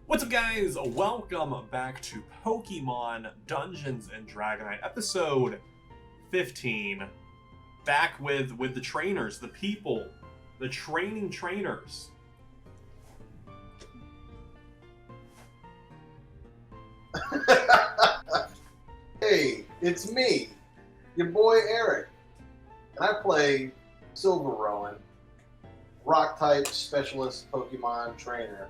What's up, guys? Welcome back to Pokemon Dungeons and Dragonite, episode 15. Back with the trainers, the people, the training trainers. Hey, it's me, your boy Eric, and I play Silver Rowan, rock type specialist Pokemon trainer,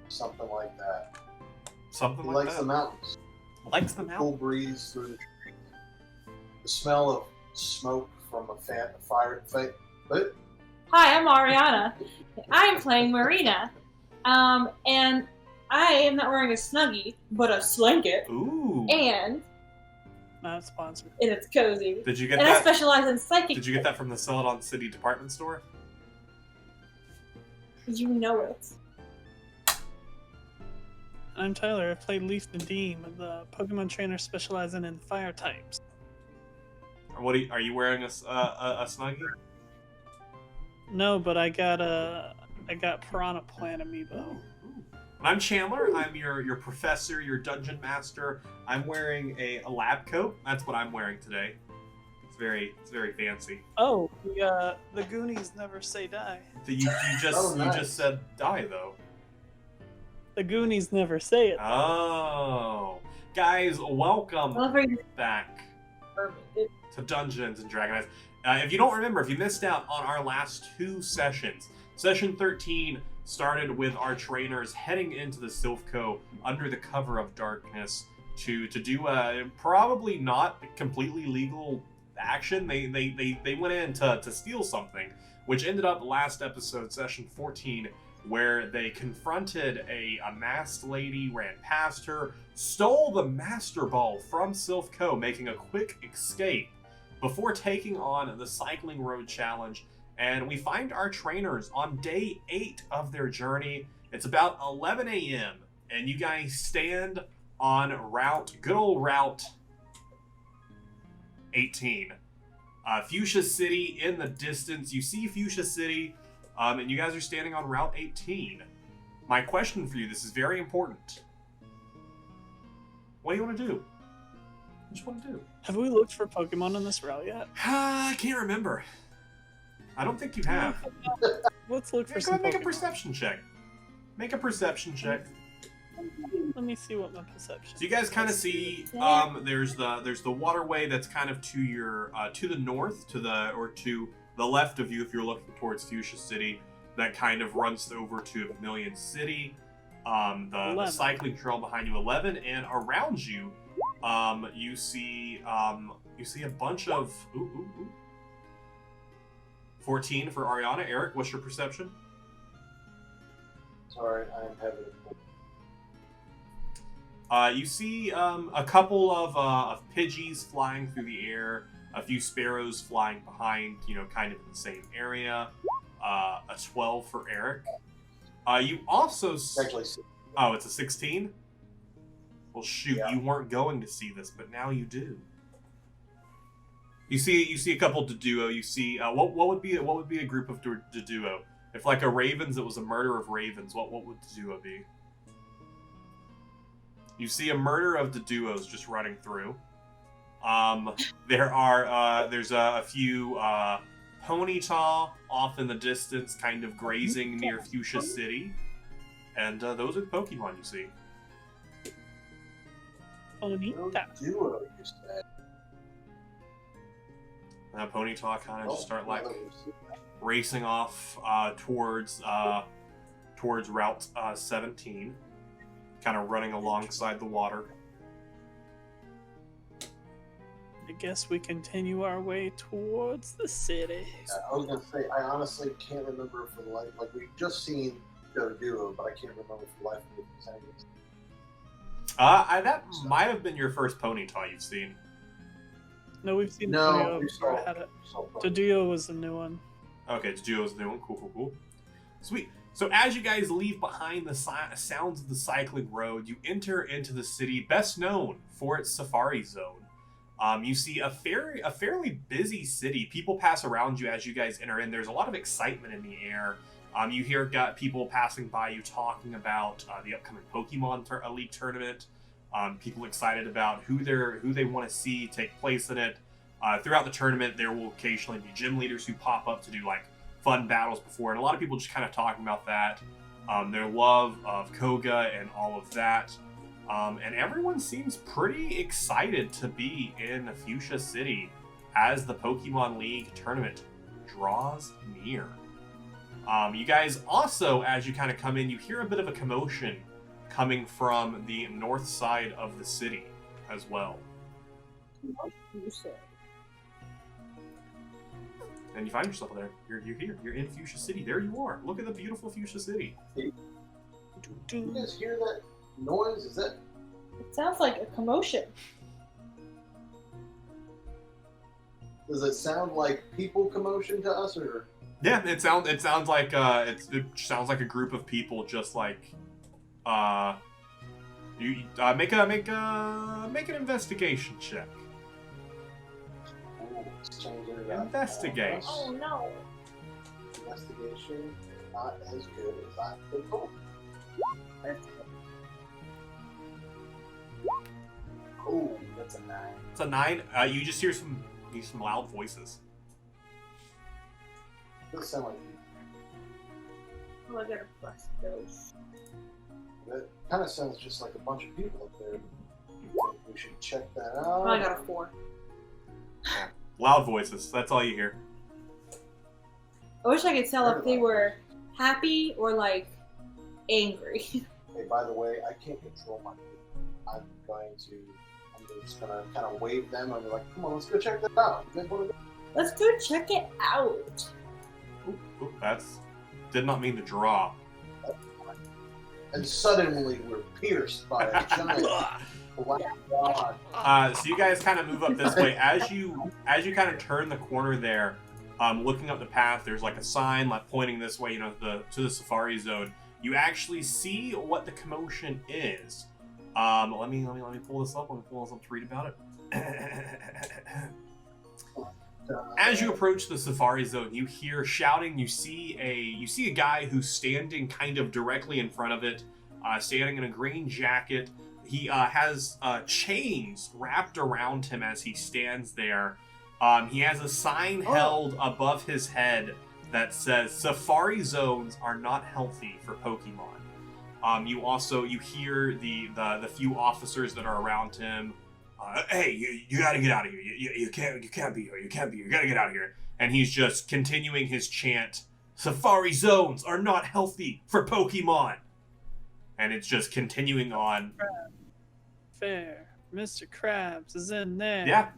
something like that. Something He like likes that. the mountains. Likes the Cool mountain. breeze through the trees. The smell of smoke from a fire fight. But Hi, I'm Ariana. I'm playing Marina. And I am not wearing a Snuggie, but a Slanket. Ooh. And Not sponsored. it's cozy. Did you get And I that? specialize in psychic. Did you get that from the Celadon City department store? You know it. I'm Tyler. I played Leaf the Dean, the Pokemon trainer specializing in fire types. What are you wearing a Snuggie? No, but I got Piranha Plant amiibo. I'm Chandler. I'm your professor, your dungeon master. I'm wearing a lab coat. That's what I'm wearing today. It's very fancy. Oh, the Goonies never say die. You Nice. just said die though. The Goonies never say it. Oh, guys, welcome Celebrating back bourbon. to Dungeons and Dragons. If you don't remember, if you missed out on our last two sessions, session 13 started with our trainers heading into the Silphco under the cover of darkness to do a probably not completely legal action. They went in to steal something, which ended up last episode, session 14, where they confronted a masked lady, ran past her, stole the Master Ball from Silphco, making a quick escape before taking on the Cycling Road Challenge. And we find our trainers on day 8 of their journey. It's about 11 a.m. and you guys stand on good old Route 18. Fuchsia City in the distance. You see Fuchsia City, and you guys are standing on Route 18. My question for you, this is very important. What do you want to do? What you want to do? Have we looked for Pokemon on this route yet? I can't remember. I don't think you have. Let's look for Go some ahead, make a Pokemon. perception check. Make a perception check. Let me see what my perception. So you guys kind of see there's the waterway that's kind of to your to the north, to the left of you if you're looking towards Fuchsia City, that kind of runs over to Vermilion City. The cycling trail behind you, 11, and around you, you see a bunch of 14 for Ariana. Eric, what's your perception? sorry, I'm having You see a couple of Pidgeys flying through the air, a few sparrows flying behind, kind of in the same area. A 12 for Eric. You also... actually. Oh, it's a 16? Well, shoot, Yeah. you weren't going to see this, but now you do. You see a couple Doduo. You see what would be a group of Doduo? If like a ravens, it was a murder of ravens. What would Doduo be? You see a murder of Doduos just running through. There's a few Ponyta off in the distance, kind of grazing near Fuchsia City, and those are the Pokemon you see. Ponyta. Duo, you said. Ponyta kind of just start like Another- racing off towards Route 17, kind of running alongside the water. I guess we continue our way towards the city. I was gonna say, I honestly can't remember for the life. Like we've just seen the duo, but I can't remember for the life of me whose name it is. That might have been your first Ponyta you've seen. No, we've seen No, Doduo we before. saw- I had it. So Doduo was the new one. Okay, it's Duo's new one. Cool. Sweet. So as you guys leave behind the sounds of the cycling road, you enter into the city, best known for its safari zone. You see a fairly busy city. People pass around you as you guys enter in. There's a lot of excitement in the air. You hear people passing by you talking about the upcoming Pokemon League tournament. People excited about who they want to see take place in it. Throughout the tournament, there will occasionally be gym leaders who pop up to do like fun battles before, and a lot of people just kind of talking about that. Their love of Koga and all of that. And everyone seems pretty excited to be in Fuchsia City as the Pokemon League tournament draws near. You guys also, as you kind of come in, you hear a bit of a commotion coming from the north side of the city as well. And you find yourself there. You're here. You're in Fuchsia City. There you are. Look at the beautiful Fuchsia City. Do you guys hear that noise? Is that? It sounds like a commotion. Does it sound like people commotion to us, or? Yeah, it sounds like it sounds like a group of people just like you make an investigation check. Ooh, let's change it up. Investigate. Oh no. Investigation not as good as I could hope. Oh, that's a 9. It's a 9. You just hear some loud voices. Doesn't sound like Oh, I gotta bust those. that. Kind of sounds just like a bunch of people up there. We should check that out. Oh, I got a 4. Loud voices. That's all you hear. I wish I could tell if they were happy or like angry. Hey, by the way, I can't control my people. I'm just gonna kind of wave them and be like, come on, let's go check that out. You guys wanna go? Let's go check it out. Ooh, that's did not mean to draw. And suddenly we're pierced by a giant black god. So you guys kind of move up this way as you kind of turn the corner there. Looking up the path, there's like a sign like pointing this way, to the Safari Zone. You actually see what the commotion is. Let me pull this up. Let me pull this up to read about it. As you approach the Safari Zone, you hear shouting. You see a guy who's standing kind of directly in front of it, standing in a green jacket. He has chains wrapped around him as he stands there. He has a sign held above his head that says Safari Zones are not healthy for Pokemon. You hear the few officers that are around him. Hey, you gotta get out of here. You can't be here. You can't be here. You gotta get out of here. And he's just continuing his chant. Safari Zones are not healthy for Pokemon. And it's just continuing on. Fair. Mr. Krabs is in there. Yeah,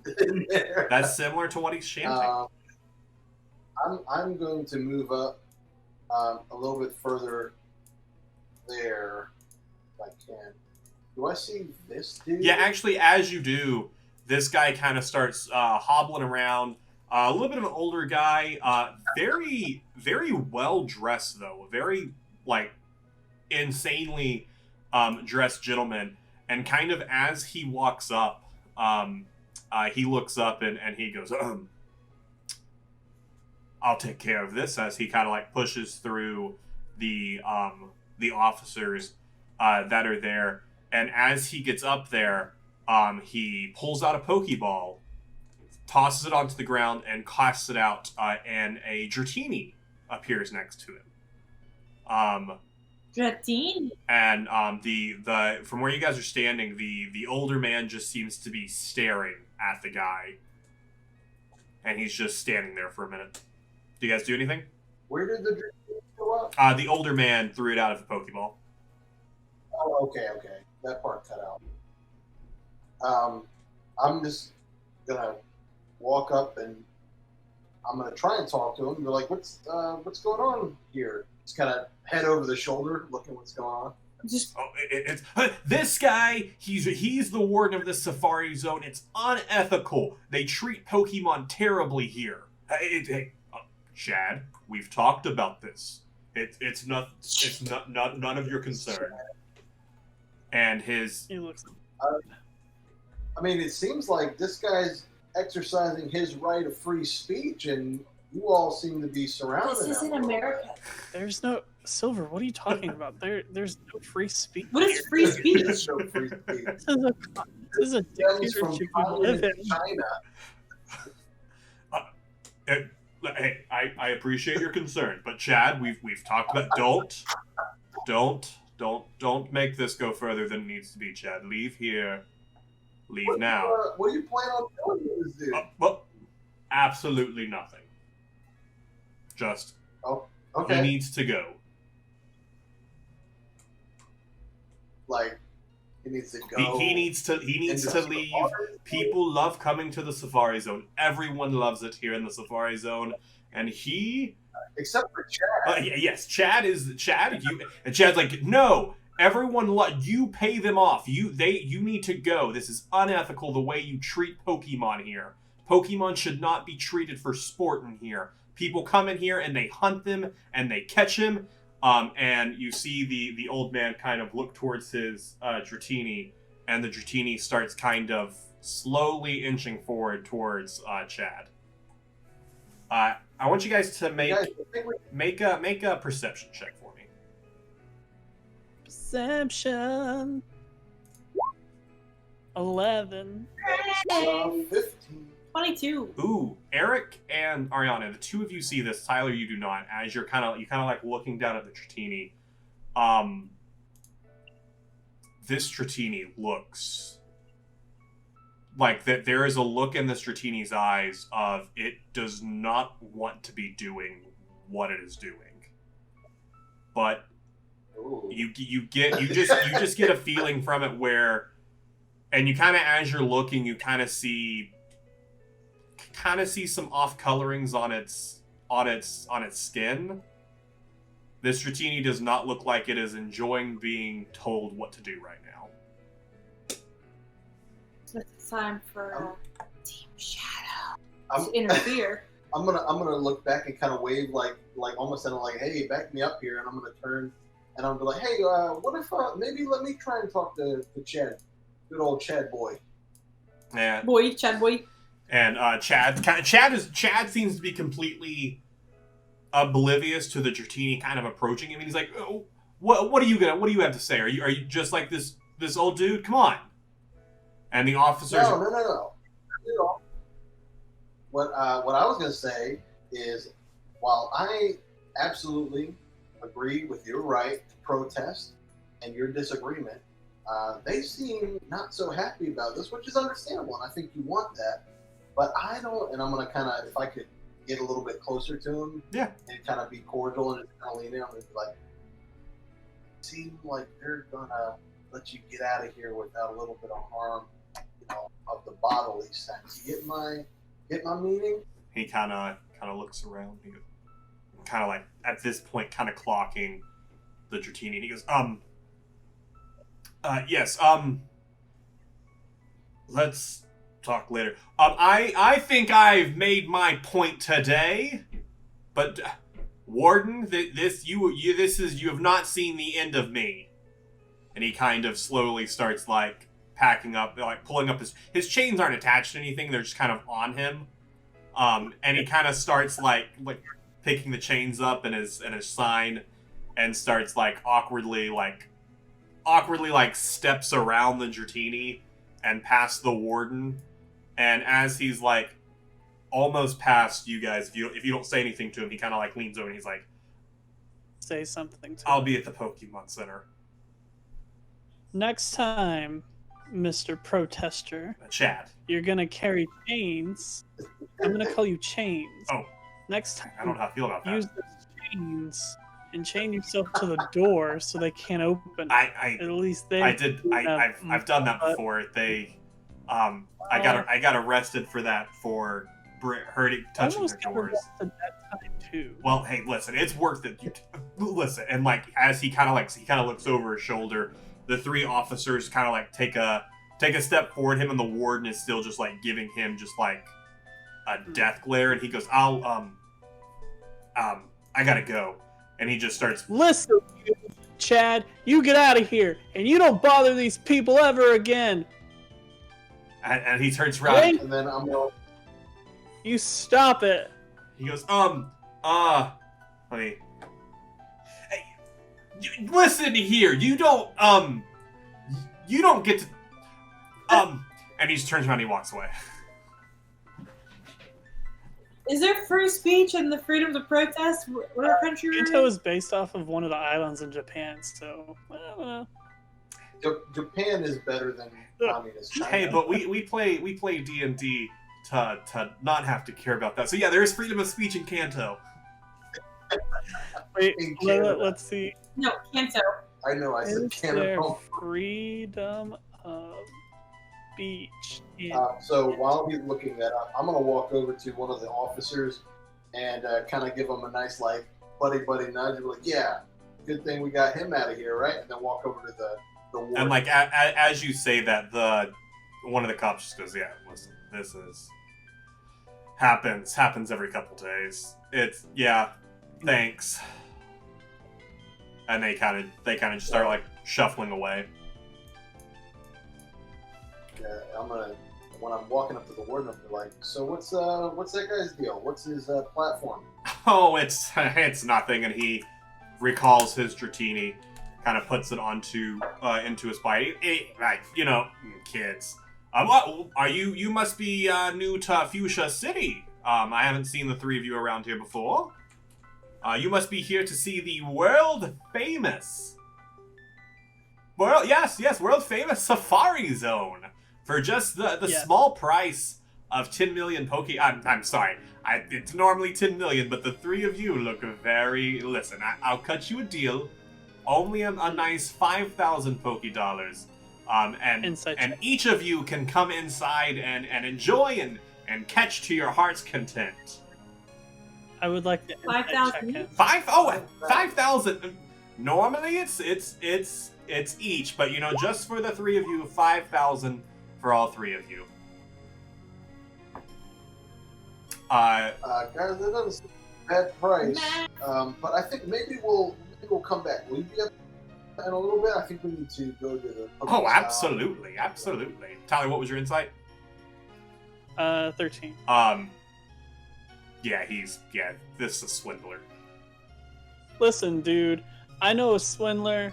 that's similar to what he's chanting. I'm going to move up a little bit further there if I can. Do I see this dude? Yeah, actually, as you do, this guy kind of starts hobbling around. A little bit of an older guy, very, very well dressed though, a very insanely dressed gentleman. And kind of as he walks up, he looks up and he goes, I'll take care of this, as he kind of pushes through the officers that are there. And as he gets up there, he pulls out a Pokeball, tosses it onto the ground, and casts it out, and a Dratini appears next to him. Dratini? And the from where you guys are standing, the older man just seems to be staring at the guy. And he's just standing there for a minute. Do you guys do anything? Where did the Dratini go up? The older man threw it out of the Pokeball. Oh, okay. That part cut out. I'm just gonna walk up and I'm gonna try and talk to him. They're like, "What's going on here?" Just kind of head over the shoulder, looking what's going on. It's this guy. He's the warden of this Safari Zone. It's unethical. They treat Pokemon terribly here. Hey, Chad, we've talked about this. It's not none of your concern. And He looks. I mean, it seems like this guy's exercising his right of free speech, and You all seem to be surrounded. This isn't America. There's no Silver. What are you talking about? There's no free speech. What is free speech? There's no free speech. This is a Stems from dictatorship we live in. China. Hey, I appreciate your concern, but Chad, we've talked about don't make this go further than it needs to be, Chad. Leave here. Leave now. What do you plan on doing with this dude? Well, absolutely nothing. Just Okay. he needs to go. Like, he needs to go. He needs to leave. People love coming to the Safari Zone. Everyone loves it here in the Safari Zone, and he. Except for Chad. Yes, Chad. And Chad's like, no. Everyone, you pay them off. You need to go. This is unethical the way you treat Pokemon here. Pokemon should not be treated for sport in here. People come in here and they hunt them and they catch him. And you see the old man kind of look towards his Dratini, and the Dratini starts kind of slowly inching forward towards Chad. I want you guys to make a perception check for me. Perception. 11. 15. 22. Ooh, Eric and Ariana, the two of you see this. Tyler, you do not. As you kind of like looking down at the Dratini. This Dratini looks like that. There is a look in this Dratini's eyes of it does not want to be doing what it is doing, but Ooh. you just get a feeling from it where, and you kind of, as you're looking, you kind of see some off colorings on its skin. This Dratini does not look like it is enjoying being told what to do right now. So it's time for Team Shadow I'm- to interfere. I'm gonna look back and kind of wave like almost kind of like, hey, back me up here, and I'm gonna turn and I'm gonna be like, hey, what if maybe let me try and talk to Chad, good old Chad boy. And Chad boy. And Chad seems to be completely oblivious to the Dratini kind of approaching him, and he's like, oh, what do you have to say? Are you just like this old dude? Come on. And the officers No. You know, what I was gonna say is, while I absolutely agree with your right to protest and your disagreement, they seem not so happy about this, which is understandable, and I think you want that. But I don't, and I'm going to kind of, if I could get a little bit closer to him, Yeah, and kind of be cordial and kind of lean in, I'm going to be like, seem like they're going to let you get out of here without a little bit of harm, of the bodily sense. You get my meaning? he kind of looks around. He goes, kind of like at this point, kind of clocking the Dratini. He goes, yes, let's talk later. I think I've made my point today, but Warden, you have not seen the end of me. And he kind of slowly starts like packing up, like pulling up his chains aren't attached to anything; they're just kind of on him. And he kind of starts like picking the chains up in his sign, and starts like awkwardly steps around the Dratini and past the Warden. And as he's like almost past you guys, if you don't say anything to him, he kind of like leans over and he's like, Say something to I'll him. be at the Pokemon Center. Next time, Mr. Protester, Chad. you're gonna carry chains. I'm gonna call you Chains. Oh. Next time, I don't know how I feel about that. use those chains and chain yourself to the door so they can't open. At least they. I've done that before. I got arrested for that for touching almost their got doors. arrested that time too. Well, hey, listen, it's worth it. Listen, and like as he kind of looks over his shoulder, the three officers kind of like take a step forward. Him and the Warden is still just like giving him just like a death glare, and he goes, I gotta go, and he just starts. Listen, Chad, you get out of here, and you don't bother these people ever again. And he turns around. And then I'm going, You stop it. He goes, honey. Hey, listen here, you don't get to, and he just turns around and he walks away. Is there free speech and the freedom to protest? What country we're Kanto in? is based off of one of the islands in Japan, so I don't know. Japan is better than communist China. Hey, but we play D&D to not have to care about that. So yeah, there is freedom of speech in Kanto. Wait, In Canada. let's see. No, Kanto. I know, I said Is there Canada. freedom of speech in So while he's looking that up, I'm going to walk over to one of the officers and kind of give him a nice, like, buddy nudge. Be like, yeah, good thing we got him out of here, right? And then walk over to the warden. And like as you say that, one of the cops just goes, "Yeah, listen, this is happens every couple days. Thanks." And they kind of just start like shuffling away. Yeah, when I'm walking up to the warden, I'm like, so what's that guy's deal? What's his platform? Oh, it's nothing. And he recalls his Dratini, kind of puts it into his bite. Like, kids. What are you? You must be new to Fuchsia City. I haven't seen the three of you around here before. You must be here to see the world famous world famous Safari Zone for just the small price of 10 million I'm sorry. It's normally 10 million, but the three of you look very. Listen, I'll cut you a deal. Only a nice 5,000 Poke Dollars. And each of you can come inside and enjoy and catch to your heart's content. I would like to 5,000? 5,000. Normally it's each, but just for the three of you, 5,000 for all three of you. Guys, that doesn't seem a bad price. But I think maybe we'll come back. Will you be up in a little bit? I think we need to go to the. Oh, absolutely. Tyler, what was your insight? 13. Yeah, this is a swindler. Listen, dude, I know a swindler.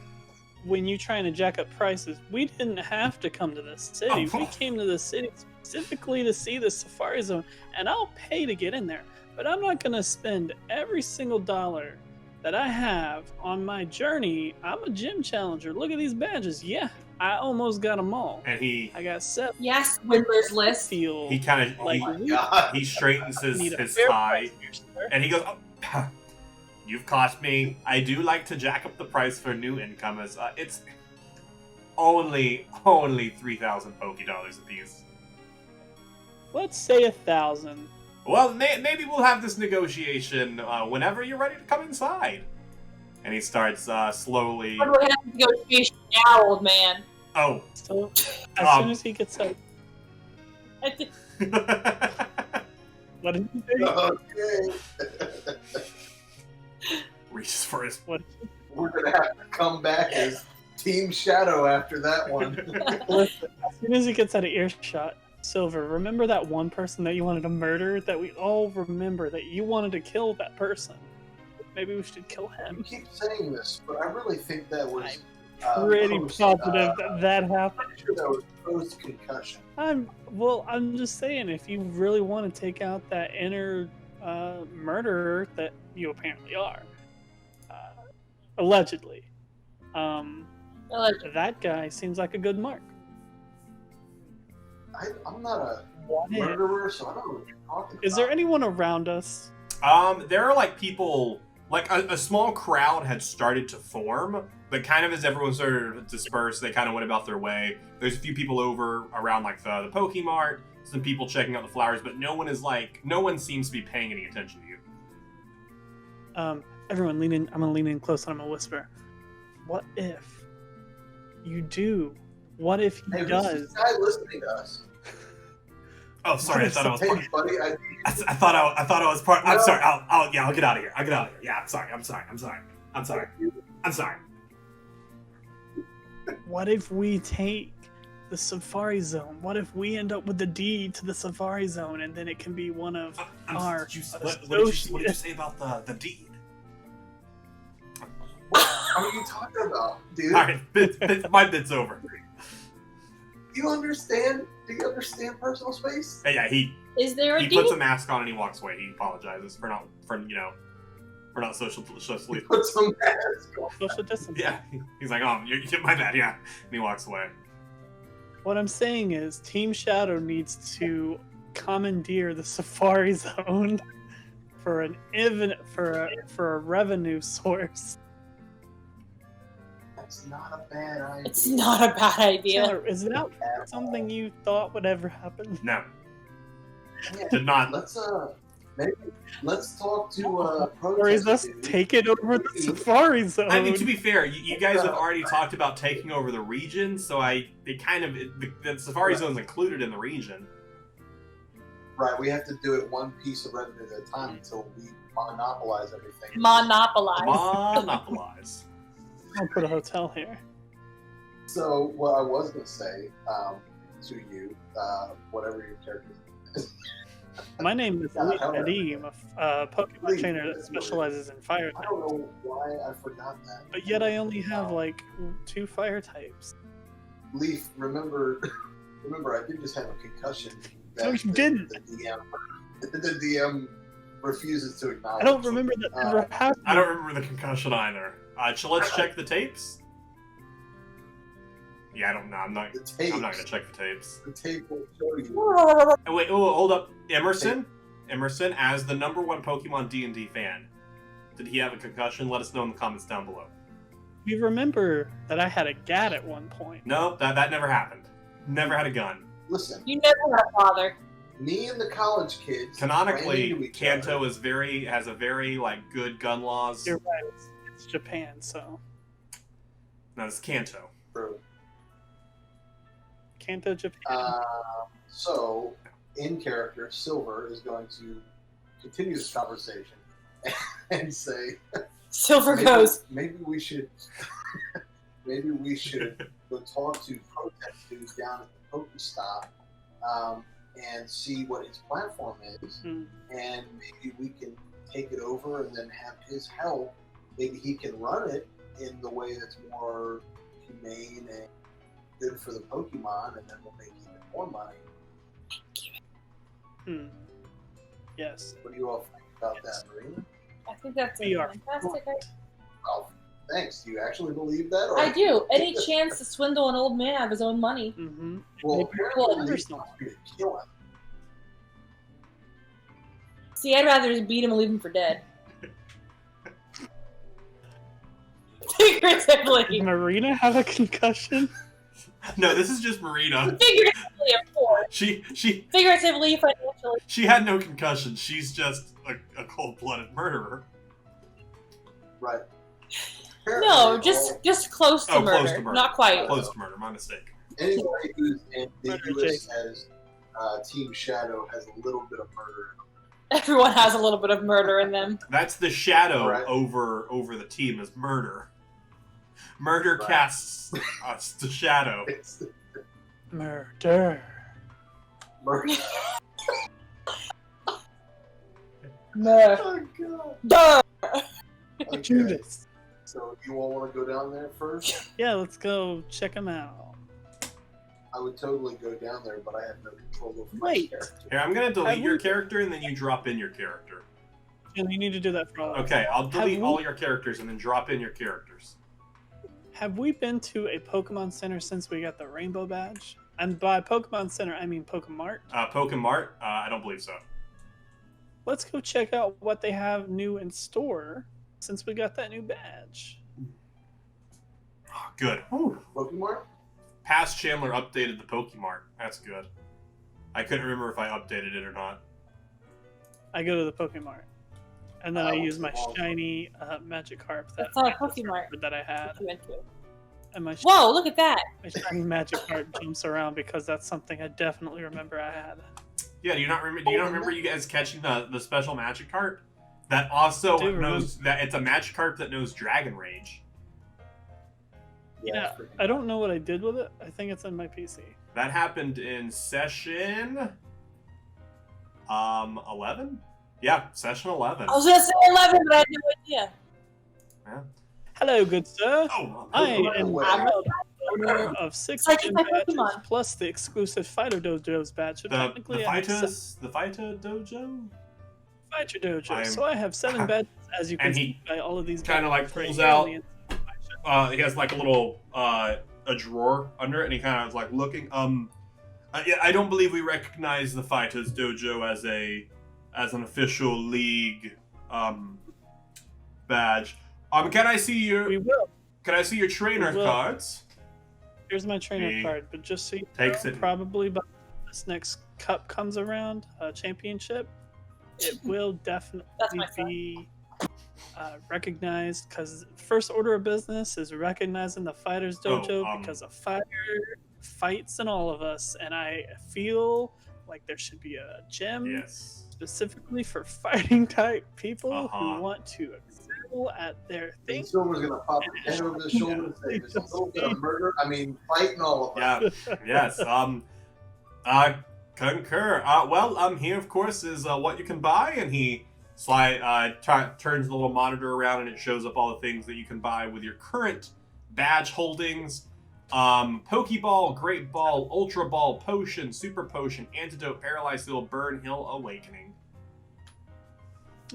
When you trying to jack up prices, we didn't have to come to this city. Oh. We came to the city specifically to see the Safari Zone, and I'll pay to get in there. But I'm not going to spend every single dollar that I have on my journey. I'm a gym challenger. Look at these badges. Yeah, I almost got them all. And I got 7. Yes, Swindler's List. Feel he kind of like he straightens his fair tie, price here, sir. and he goes, "Oh, you've cost me. I do like to jack up the price for new incomers. It's only 3,000 Poke Dollars apiece. Let's say 1,000. Well, maybe we'll have this negotiation whenever you're ready to come inside." And he starts slowly. We're gonna have to negotiation now, old man. Oh. So as soon as he gets out, what did he say? Okay. Reaches for his. What? We're gonna have to come back as Team Shadow after that one. Listen, as soon as he gets out of earshot, Silver, remember that one person that you wanted to murder? That we all remember that you wanted to kill that person. Maybe we should kill You him. keep saying this, but I really think that was Pretty post, positive that happened. I'm sure that was post concussion. I'm just saying, if you really want to take out that inner murderer that you apparently are, allegedly, that guy seems like a good mark. I'm not a What if? murderer, so I don't know what you're talking about. Is there anyone around us? There are like people, like a small crowd had started to form, but kind of as everyone started to disperse, they kind of went about their way. There's a few people over around like the Pokemart, some people checking out the flowers, but no one seems to be paying any attention to you. Everyone lean in. I'm gonna lean in close and I'm gonna whisper. What if you do? What if he Hey, who's does? this guy listening to us? Oh, sorry, I thought I was Hey, part. buddy, I thought I was part. I'm No. sorry. I'll get out of here. Yeah, I'm sorry. What if we take the Safari Zone. What if we end up with the deed to the Safari Zone, and then it can be one of our What did associates? you say about the deed? What are you talking about, dude? All right, my bit's over. Do you understand? Do you understand personal space? Yeah, he Is there a he deed? puts a mask on and he walks away. He apologizes for not socially. Put some mask on. Social distancing. Yeah, he's like, oh, you my bad, yeah, and he walks away. What I'm saying is, Team Shadow needs to commandeer the Safari Zone for a revenue source. That's not a bad idea. It's not a bad idea. Taylor, is that something you thought would ever happen? No, Yeah, did not. let's talk to Or is us protesters, dude. take it over the Safari Zone? I mean, to be fair, you guys have already talked about taking over the region, so the Safari Zone's included in the region. Right, we have to do it one piece of revenue at a time until we monopolize everything. Monopolize. Monopolize. I'll put a hotel here. So, what I was going to say to you, whatever your character is. My name is Lee Nadim, a Pokemon Lee, trainer that specializes in fire I types. don't know why I forgot that. But yet I only have like 2 fire types. Leaf, remember, I did just have a concussion. No, you didn't. The DM refuses to acknowledge. I don't remember that ever happened. I don't remember the concussion either. So let's check the tapes. Yeah, I don't know. I'm not The tapes. I'm not gonna check the tapes. The tape will show you. Oh, wait, hold up. Emerson, as the #1 Pokemon D&D fan, did he have a concussion? Let us know in the comments down below. You remember that I had a GAT at one point. No, that never happened. Never had a gun. Listen, You never had a father. me and the college kids. ran Canonically, into each Kanto other. has a very good gun laws. You're right. It's Japan, so No, it's Kanto. True. Kanto, Japan. So, in character, Silver is going to continue this conversation and say, Silver goes. maybe we should go talk to protest dudes down at the Pokestop and see what his platform is, Hmm. and maybe we can take it over and then have his help. Maybe he can run it in the way that's more humane and good for the Pokemon, and then we'll make even more money. Yes. What do you all think about that, Marina? I think that's We are fantastic. Well, thanks. Do you actually believe that? Or I do. Any chance to swindle an old man out of his own money? Mm-hmm. Well, Maybe apparently, we'll Leaf understand. wants me to kill him. See, I'd rather just beat him and leave him for dead. Figuratively. Marina have a concussion? No, this is just Marina. Figuratively, of course. She Figuratively, financially. she had no concussion. She's just a cold-blooded murderer. Right. No, Apparently, just close to, Close murder. to murder. Not quite. Close to murder. My mistake. Anybody who's Murder ambiguous as Team Shadow has a little bit of murder in them. Everyone has a little bit of murder in them. That's the shadow Right. over the team is murder. Murder Right. casts us to shadow. It's Murder. murder. No. Oh, God. Duh. Okay. Judas. So, you all want to go down there first? Yeah, let's go check him out. I would totally go down there, but I have no control over my Wait. character. Here, I'm gonna delete Have your we- character and then you drop in your character. And you need to do that for all of us. Okay, I'll delete we- all your characters and then drop in your characters. Have we been to a Pokemon Center since we got the Rainbow Badge? And by Pokemon Center, I mean Pokemart. Pokemart? I don't believe so. Let's go check out what they have new in store since we got that new badge. Oh, good. Pokemon? Past Chandler updated the Pokemart. That's good. I couldn't remember if I updated it or not. I go to the Pokemart. And then I Oh, use my wow. shiny Magikarp that, That's not a Pokemart. that I had. You went to. And my Whoa, look at that. shiny Magikarp jumps around because that's something I definitely remember I had. Yeah, do you not remember you guys catching the special Magikarp? That also Do knows that it's a Magikarp that knows Dragon Rage. Yeah, it's freaking I don't know what I did with it. I think it's on my PC. That happened in session 11? Yeah, session 11. I was gonna say 11, but I had no idea. Yeah. Hello, good sir. Oh, I am Away. the owner of 6 It's like gym my badges Pokemon. plus the exclusive Fighter Dojos badge. So the technically, I have the fighter dojo. Fighter Dojo. I'm- So I have 7 badges, as you can And see he by all of these. kinda, like, badges right pulls here on out- the inside. He has like a little a drawer under it, and he kind of is like looking. Yeah, I don't believe we recognize the fighters dojo as an official league badge. Can I see your We will. trainer We will. cards? Here's my trainer He card, but just so you takes know, it. probably by this next cup comes around, championship, it will definitely That's my son. be recognized, because first order of business is recognizing the fighters dojo because a fighter fights in all of us, and I feel like there should be a gym Yes. specifically for fighting type people Uh-huh. who want to excel at their And thing. Silver's gonna pop his head over the shoulder and say, "There's a little bit of murder. I mean, fighting all of us." Yeah. Yes. Concur. Well, here, of course, is what you can buy, and he turns the little monitor around, and it shows up all the things that you can buy with your current badge holdings. Pokeball, Great Ball, Ultra Ball, Potion, Super Potion, Antidote, Paralyzed Heal, Burn, Heal, Awakening.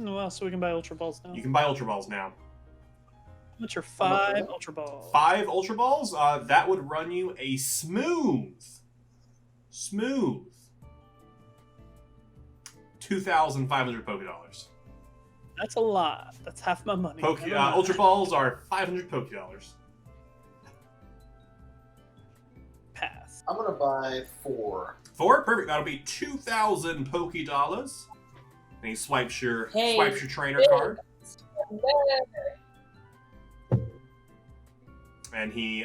Oh, wow, so we can buy Ultra Balls now. You can buy Ultra Balls now. How much are 5 Ultra Balls? 5 Ultra Balls, that would run you a smooth 2,500 Pokedollars. That's a lot. That's half my money. Never mind. Ultra Balls are 500 Pokedollars. Pass. I'm gonna buy 4. 4, perfect. That'll be 2,000 Pokedollars. And he swipes your trainer card, and he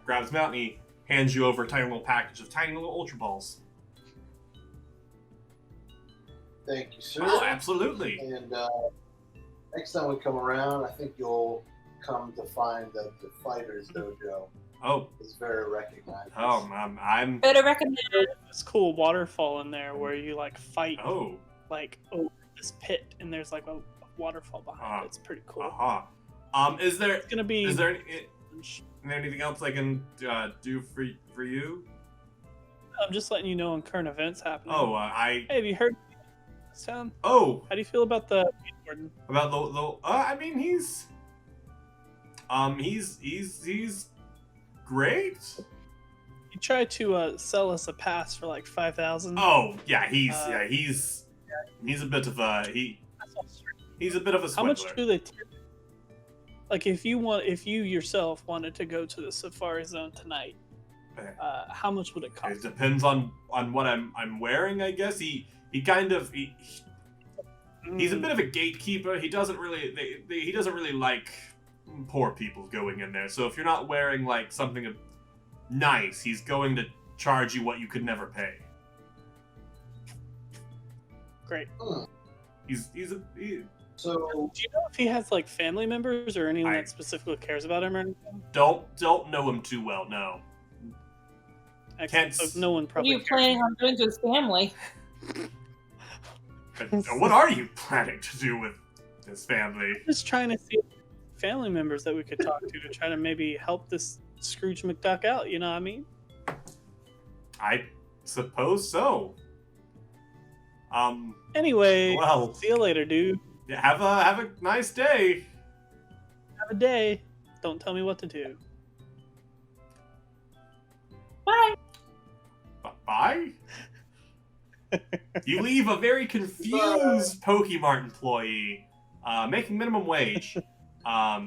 grabs them out, and he hands you over a tiny little package of tiny little Ultra Balls. Thank you, sir. Oh, absolutely. And next time we come around, I think you'll come to find that the Fighters Dojo Oh, is very recognized. I'm. Better recommend. This cool waterfall in there where you like fight Oh, like over this pit, and there's like a waterfall behind it. It's pretty cool. Is there It's gonna be. anything else I can do for you? I'm just letting you know on current events happening. Oh, Hey, have you heard this town? Oh, How do you feel about the warden? about the I mean, he's great. He tried to sell us a pass for like 5,000. Oh, yeah, he's a bit of a he's a bit of a How swindler. much do they? Like, if you yourself wanted to go to the Safari Zone tonight, how much would it It cost? depends on what I'm wearing, I guess. He's a bit of a gatekeeper. He doesn't really like poor people going in there. So if you're not wearing like something nice, he's going to charge you what you could never pay. Great. So Do you know if he has like family members or anyone I- that specifically cares about him or anything? Don't know him too well. No. Excellent. So no one What are probably you cares. planning on doing to his family? What are you planning to do with his family? Just trying to see family members that we could talk to try to maybe help this Scrooge McDuck out. You know what I mean? I suppose so. Anyway, Well, see you later, dude. yeah, have a nice day. Have a day. Don't tell me what to do. Bye. Bye. You leave a very confused Pokemart employee, making minimum wage.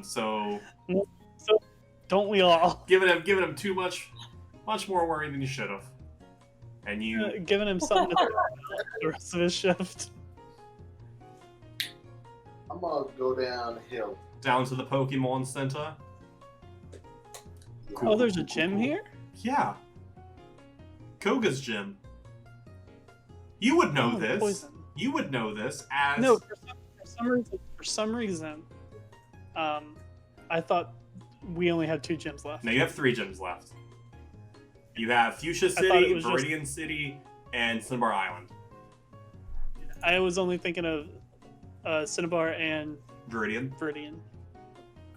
So Don't we all? giving him too much more worry than you should have. And you Giving him something to do the rest of his shift. I'm gonna go downhill. down to the Pokemon Center. Oh, there's a gym here? Yeah. Koga's gym. You would know Oh, this. poison. You would know this as No, for some reason, I thought we only had 2 gyms left? Now you have 3 gyms left. You have Fuchsia thought it City, was Viridian City, and Cinnabar Island. I was only thinking of Cinnabar and Viridian.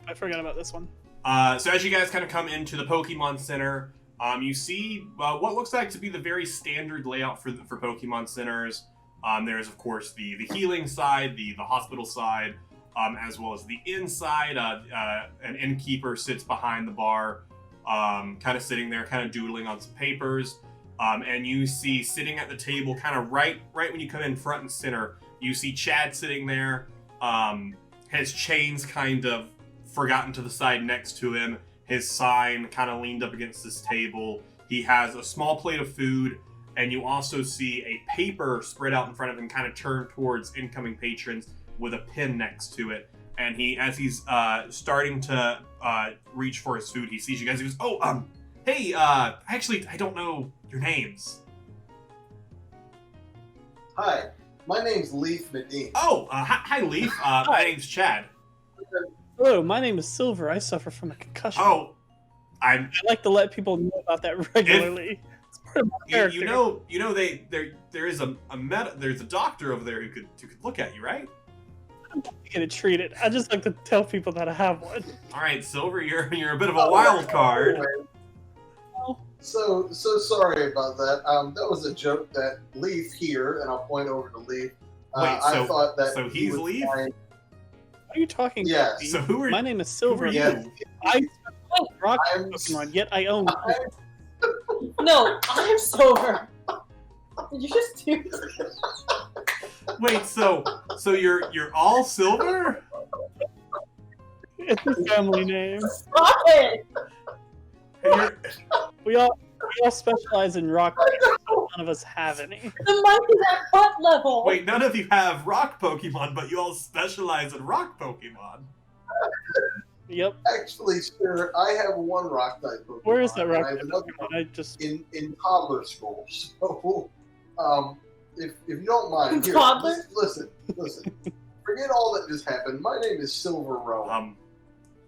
I forgot about this one. So as you guys kind of come into the Pokemon Center, you see what looks like to be the very standard layout for Pokemon Centers. There's, of course, the healing side, the hospital side, as well as the inside. An innkeeper sits behind the bar, kind of sitting there, kind of doodling on some papers. And you see sitting at the table, kind of right when you come in front and center, you see Chad sitting there. His chains kind of forgotten to the side next to him. His sign kind of leaned up against this table. He has a small plate of food, and you also see a paper spread out in front of him, kind of turned towards incoming patrons with a pen next to it. And as he's starting to reach for his food, he sees you guys. He goes, "Oh, hey, actually, I don't know your names." Hi, my name's Leaf Medine. Oh, hi, Leaf. My name's Chad. Hello, my name is Silver. I suffer from a concussion. Oh, I like to let people know about that regularly. It's part of my character. there's a doctor over there who could look at you, right? I'm not gonna treat it. I just like to tell people that I have one. All right, Silver, you're a bit of a wild card. So sorry about that. That was a joke that Leaf here, and I'll point over to Leaf. Wait, I thought that so he's Leaf? What are you talking Yes. about? So who are My name is Silver. Who are you? I rock I'm- Pokemon, yet I own one. No, I'm sober. Did you just do Wait, so you're all Silver? It's a family name. Stop it! And you're- We all specialize in rock. None of us have any. The mic is at butt level. Wait, none of you have rock Pokemon, but you all specialize in rock Pokemon. Yep. Actually, sir, I have one rock type Pokemon. Where is that and rock? I have another Pokemon? I just in toddler school. So, if you don't mind, here, Toddler? listen. Forget all that just happened. My name is Silver Rowan,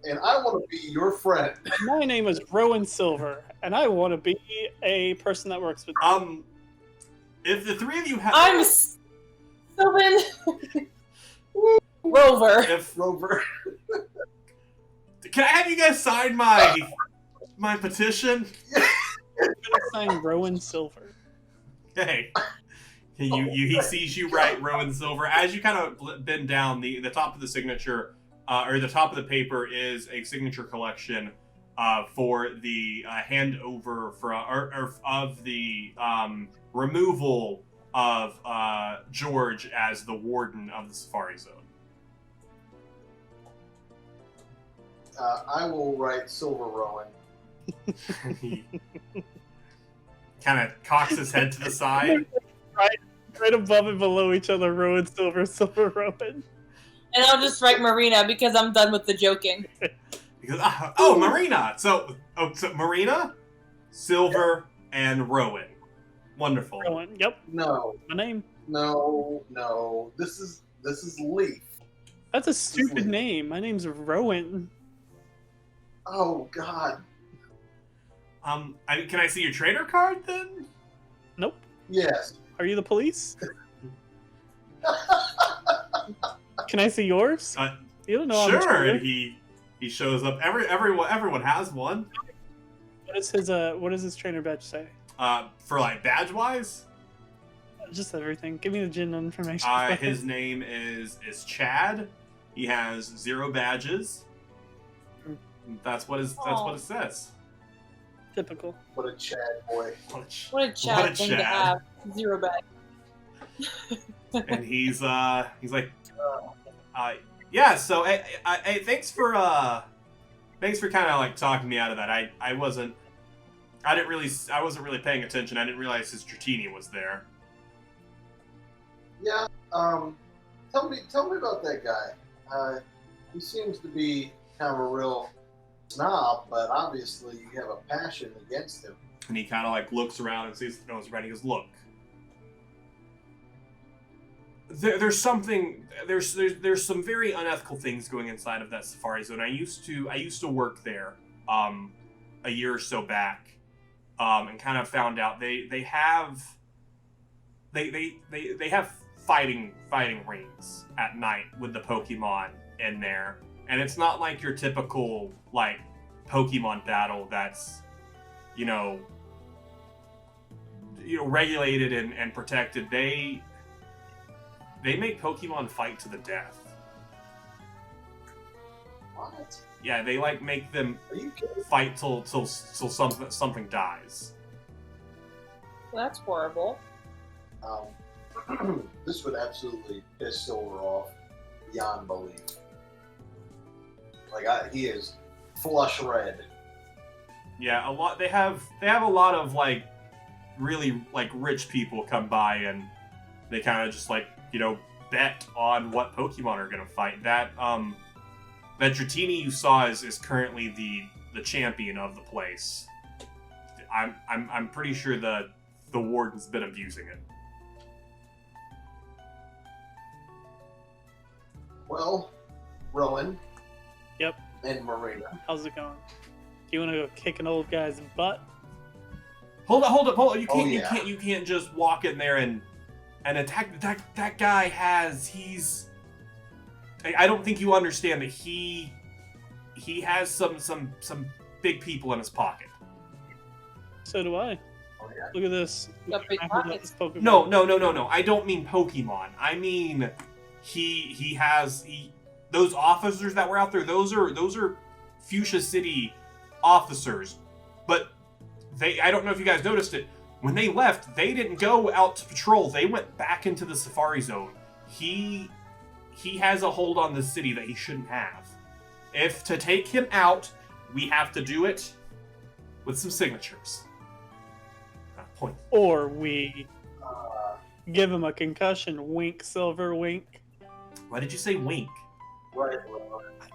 and I want to be your friend. my name is Rowan Silver, and I want to be a person that works with. If the 3 of you have, I'm Sylvan Rover. if Rover. can I have you guys sign my petition? I'm gonna sign Rowan Silver. Hey. He sees you write Rowan Silver. As you kind of bend down, the top of the signature, or the top of the paper is a signature collection for the handover of the removal of George as the warden of the Safari Zone. I will write Silver Rowan. He kind of cocks his head to the side. Right above and below each other, Rowan Silver, Silver Rowan. And I'll just write Marina because I'm done with the joking. Because, oh, Marina! So Marina, Silver, and Rowan. Wonderful. Rowan. Yep. No. My name. No. This is Leaf. That's a stupid name. My name's Rowan. Oh God. Can I see your trainer card then? Nope. Yes. Are you the police? Can I see yours? You don't know. I'm a Sure. trainer. And he shows up. Everyone has one. What does his trainer badge say? For like badge wise, Just everything. Give me the gin information. his name is Chad. He has 0 badges. That's what it says. Typical. What a Chad boy. What a chat thing to have. 0 bag. And he's like, yeah. So hey, thanks for kind of like talking me out of that. I wasn't really paying attention. I didn't realize his Dratini was there. Yeah. Tell me about that guy. He seems to be kind of a real snob, but obviously you have a passion against him. And he kind of like looks around and sees the nose red. He goes, "Look, there's some very unethical things going inside of that Safari Zone. I used to work there a year or so back, and kind of found out they have fighting rings at night with the Pokemon in there, and it's not like your typical like Pokemon battle that's regulated and protected. They make Pokemon fight to the death. What? Yeah, they like make them Are you kidding? fight till something dies. That's horrible. This would absolutely piss Silver off beyond belief. Like he is flush red. Yeah, a lot. They have a lot of like really like rich people come by and they kind of just like bet on what Pokemon are gonna fight. That Dratini you saw is currently the champion of the place. I'm pretty sure the warden's been abusing it. Well, Rowan. Yep. And Marina. How's it going? Do you want to go kick an old guy's butt? Hold up! You can't, Oh, yeah. you can't just walk in there and attack. That guy he's. I don't think you understand that he has some big people in his pocket. So do I. Oh, yeah. Look at this. Got big pockets. Pokemon. No. I don't mean Pokemon. I mean he has those officers that were out there. Those are Fuchsia City officers, but I don't know if you guys noticed it. When they left, they didn't go out to patrol. They went back into the Safari Zone. He has a hold on the city that he shouldn't have. If to take him out, we have to do it with some signatures. Point. Or we give him a concussion. Wink, Silver, wink. Why did you say wink? Right.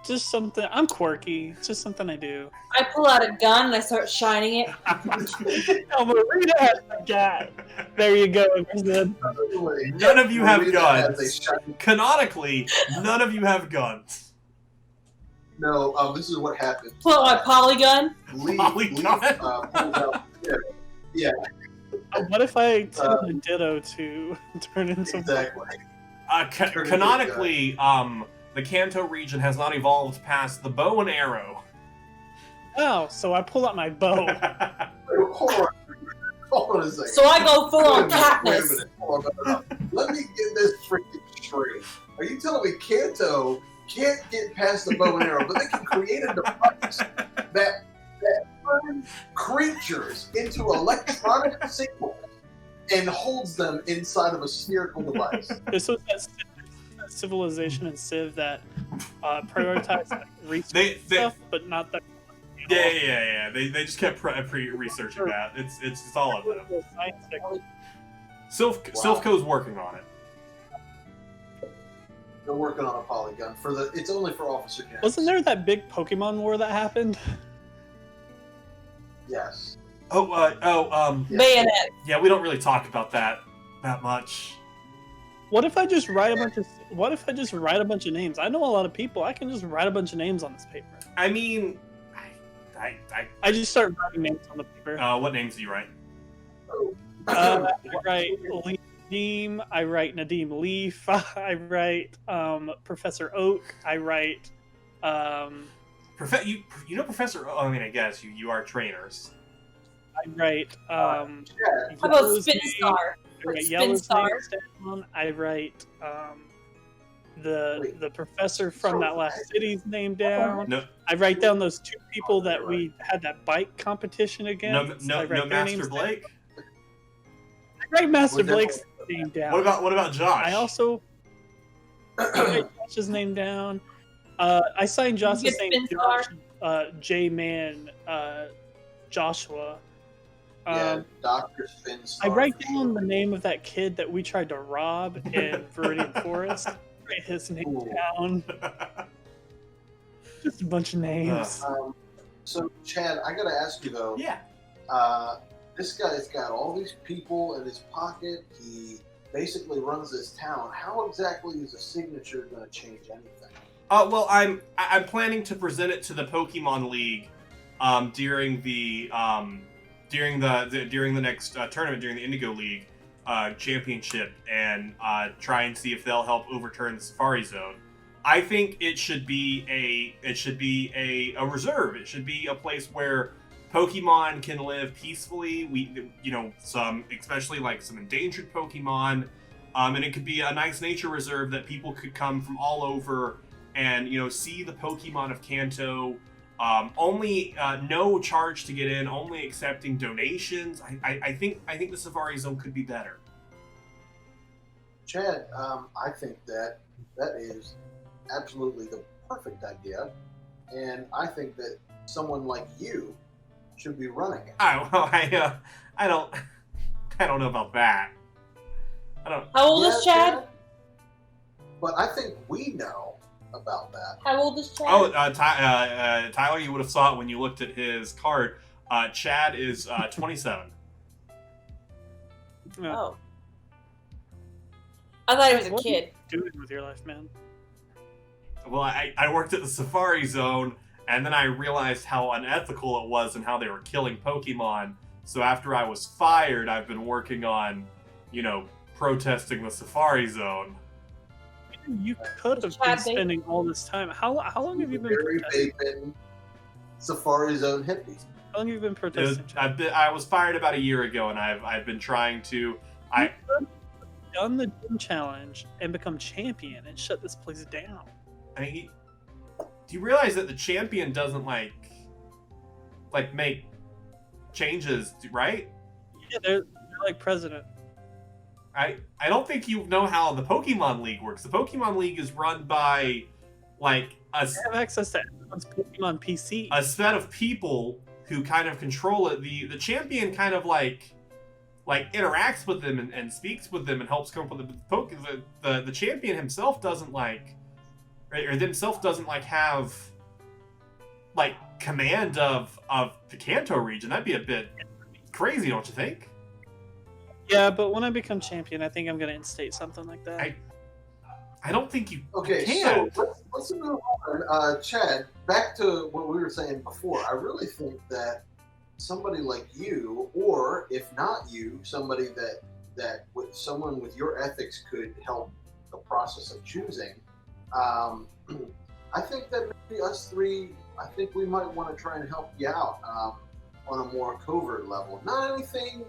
Just something. I'm quirky. It's just something I do. I pull out a gun and I start shining it. Oh, Marina has a gun. There you go. None of you have Marina guns. has a shiny- Canonically, none of you have guns. No, this is what happened. Pull out my polygun. Pulls out. Yeah, What if I tell a Ditto to turn into exactly. Canonically, the Kanto region has not evolved past the bow and arrow. Oh, so I pull out my bow. Hold on a second. So I go full on Wait a Katniss. minute. Hold on. Let me get this freaking straight. Are you telling me Kanto can't get past the bow and arrow, but they can create a device that turns creatures into electronic signals and holds them inside of a spherical device? This was that civilization in Civ that prioritized like, research They- stuff, but not that. Yeah. They just kept researching that. It's all of them. Silphco's working on it. They're working on a polygon it's only for Officer Gens. Wasn't there that big Pokemon war that happened? Yes. Bayonet. Yeah, we don't really talk about that much. What if I just write a bunch of names? I know a lot of people. I can just write a bunch of names on this paper. I mean, I just start writing names on the paper. what names do you write? I write Nadim. I write Nadim Leaf. I write Professor Oak. I write. You know Professor? I mean, I guess you are trainers. I write. How about Yellow's Spin name. Star? I write Spin Yellow's Star. names down. I write the professor from that last city's name down. No, I write down those two people that we had that bike competition against. I no, write their Master names Blake. down. I write Master We're Blake's name down. What about Josh? I also write Josh's name down. I signed Josh's Get name Spin Josh, J-Man, Joshua. Yeah, Dr. Spin I write down the name of that kid that we tried to rob in Viridian Forest. Write his name Ooh. down. Just a bunch of names. So, Chad, I gotta ask you though. Yeah. This guy's got all these people in his pocket. basically runs this town, how exactly is a signature going to change anything? Well, I'm planning to present it to the Pokemon League during the next tournament, during the Indigo League championship, and try and see if they'll help overturn the Safari Zone. I think it should be a reserve. It should be a place where Pokemon can live peacefully. Especially like some endangered Pokemon, and it could be a nice nature reserve that people could come from all over and see the Pokemon of Kanto. Only no charge to get in, only accepting donations. I think the Safari Zone could be better. Chad, I think that is absolutely the perfect idea, and I think that someone like you should be running it. I don't know about that. I don't. How old is Chad? But I think we know about that. How old is Chad? Oh, Tyler, you would have saw it when you looked at his card. Chad is 27. Oh. I thought he was a What kid. are you doing with your life, man? Well, I worked at the Safari Zone, and then I realized how unethical it was and how they were killing Pokemon. So after I was fired, I've been working on, protesting the Safari Zone. You could have been spending all this time. How long have you been Very protesting? bacon Safari Zone hippies. How long have you been protesting? I was fired about a year ago, and I've been trying to. You could have done the gym challenge and become champion and shut this place down. I mean, do you realize that the champion doesn't like make changes, right? Yeah, they're like president. I don't think you know how the Pokemon League works. The Pokemon League is run by they have access to everyone's Pokemon PC. A set of people who kind of control it. The champion kind of like interacts with them and speaks with them and helps come up with the champion himself doesn't have command of the Kanto region. That'd be a bit crazy, don't you think? Yeah, but when I become champion, I think I'm going to instate something like that. I don't think you can. So let's move on. Chad, back to what we were saying before. I really think that somebody like you, or if not you, somebody that with someone with your ethics could help the process of choosing. I think that maybe us three, I think we might want to try and help you out on a more covert level. Not anything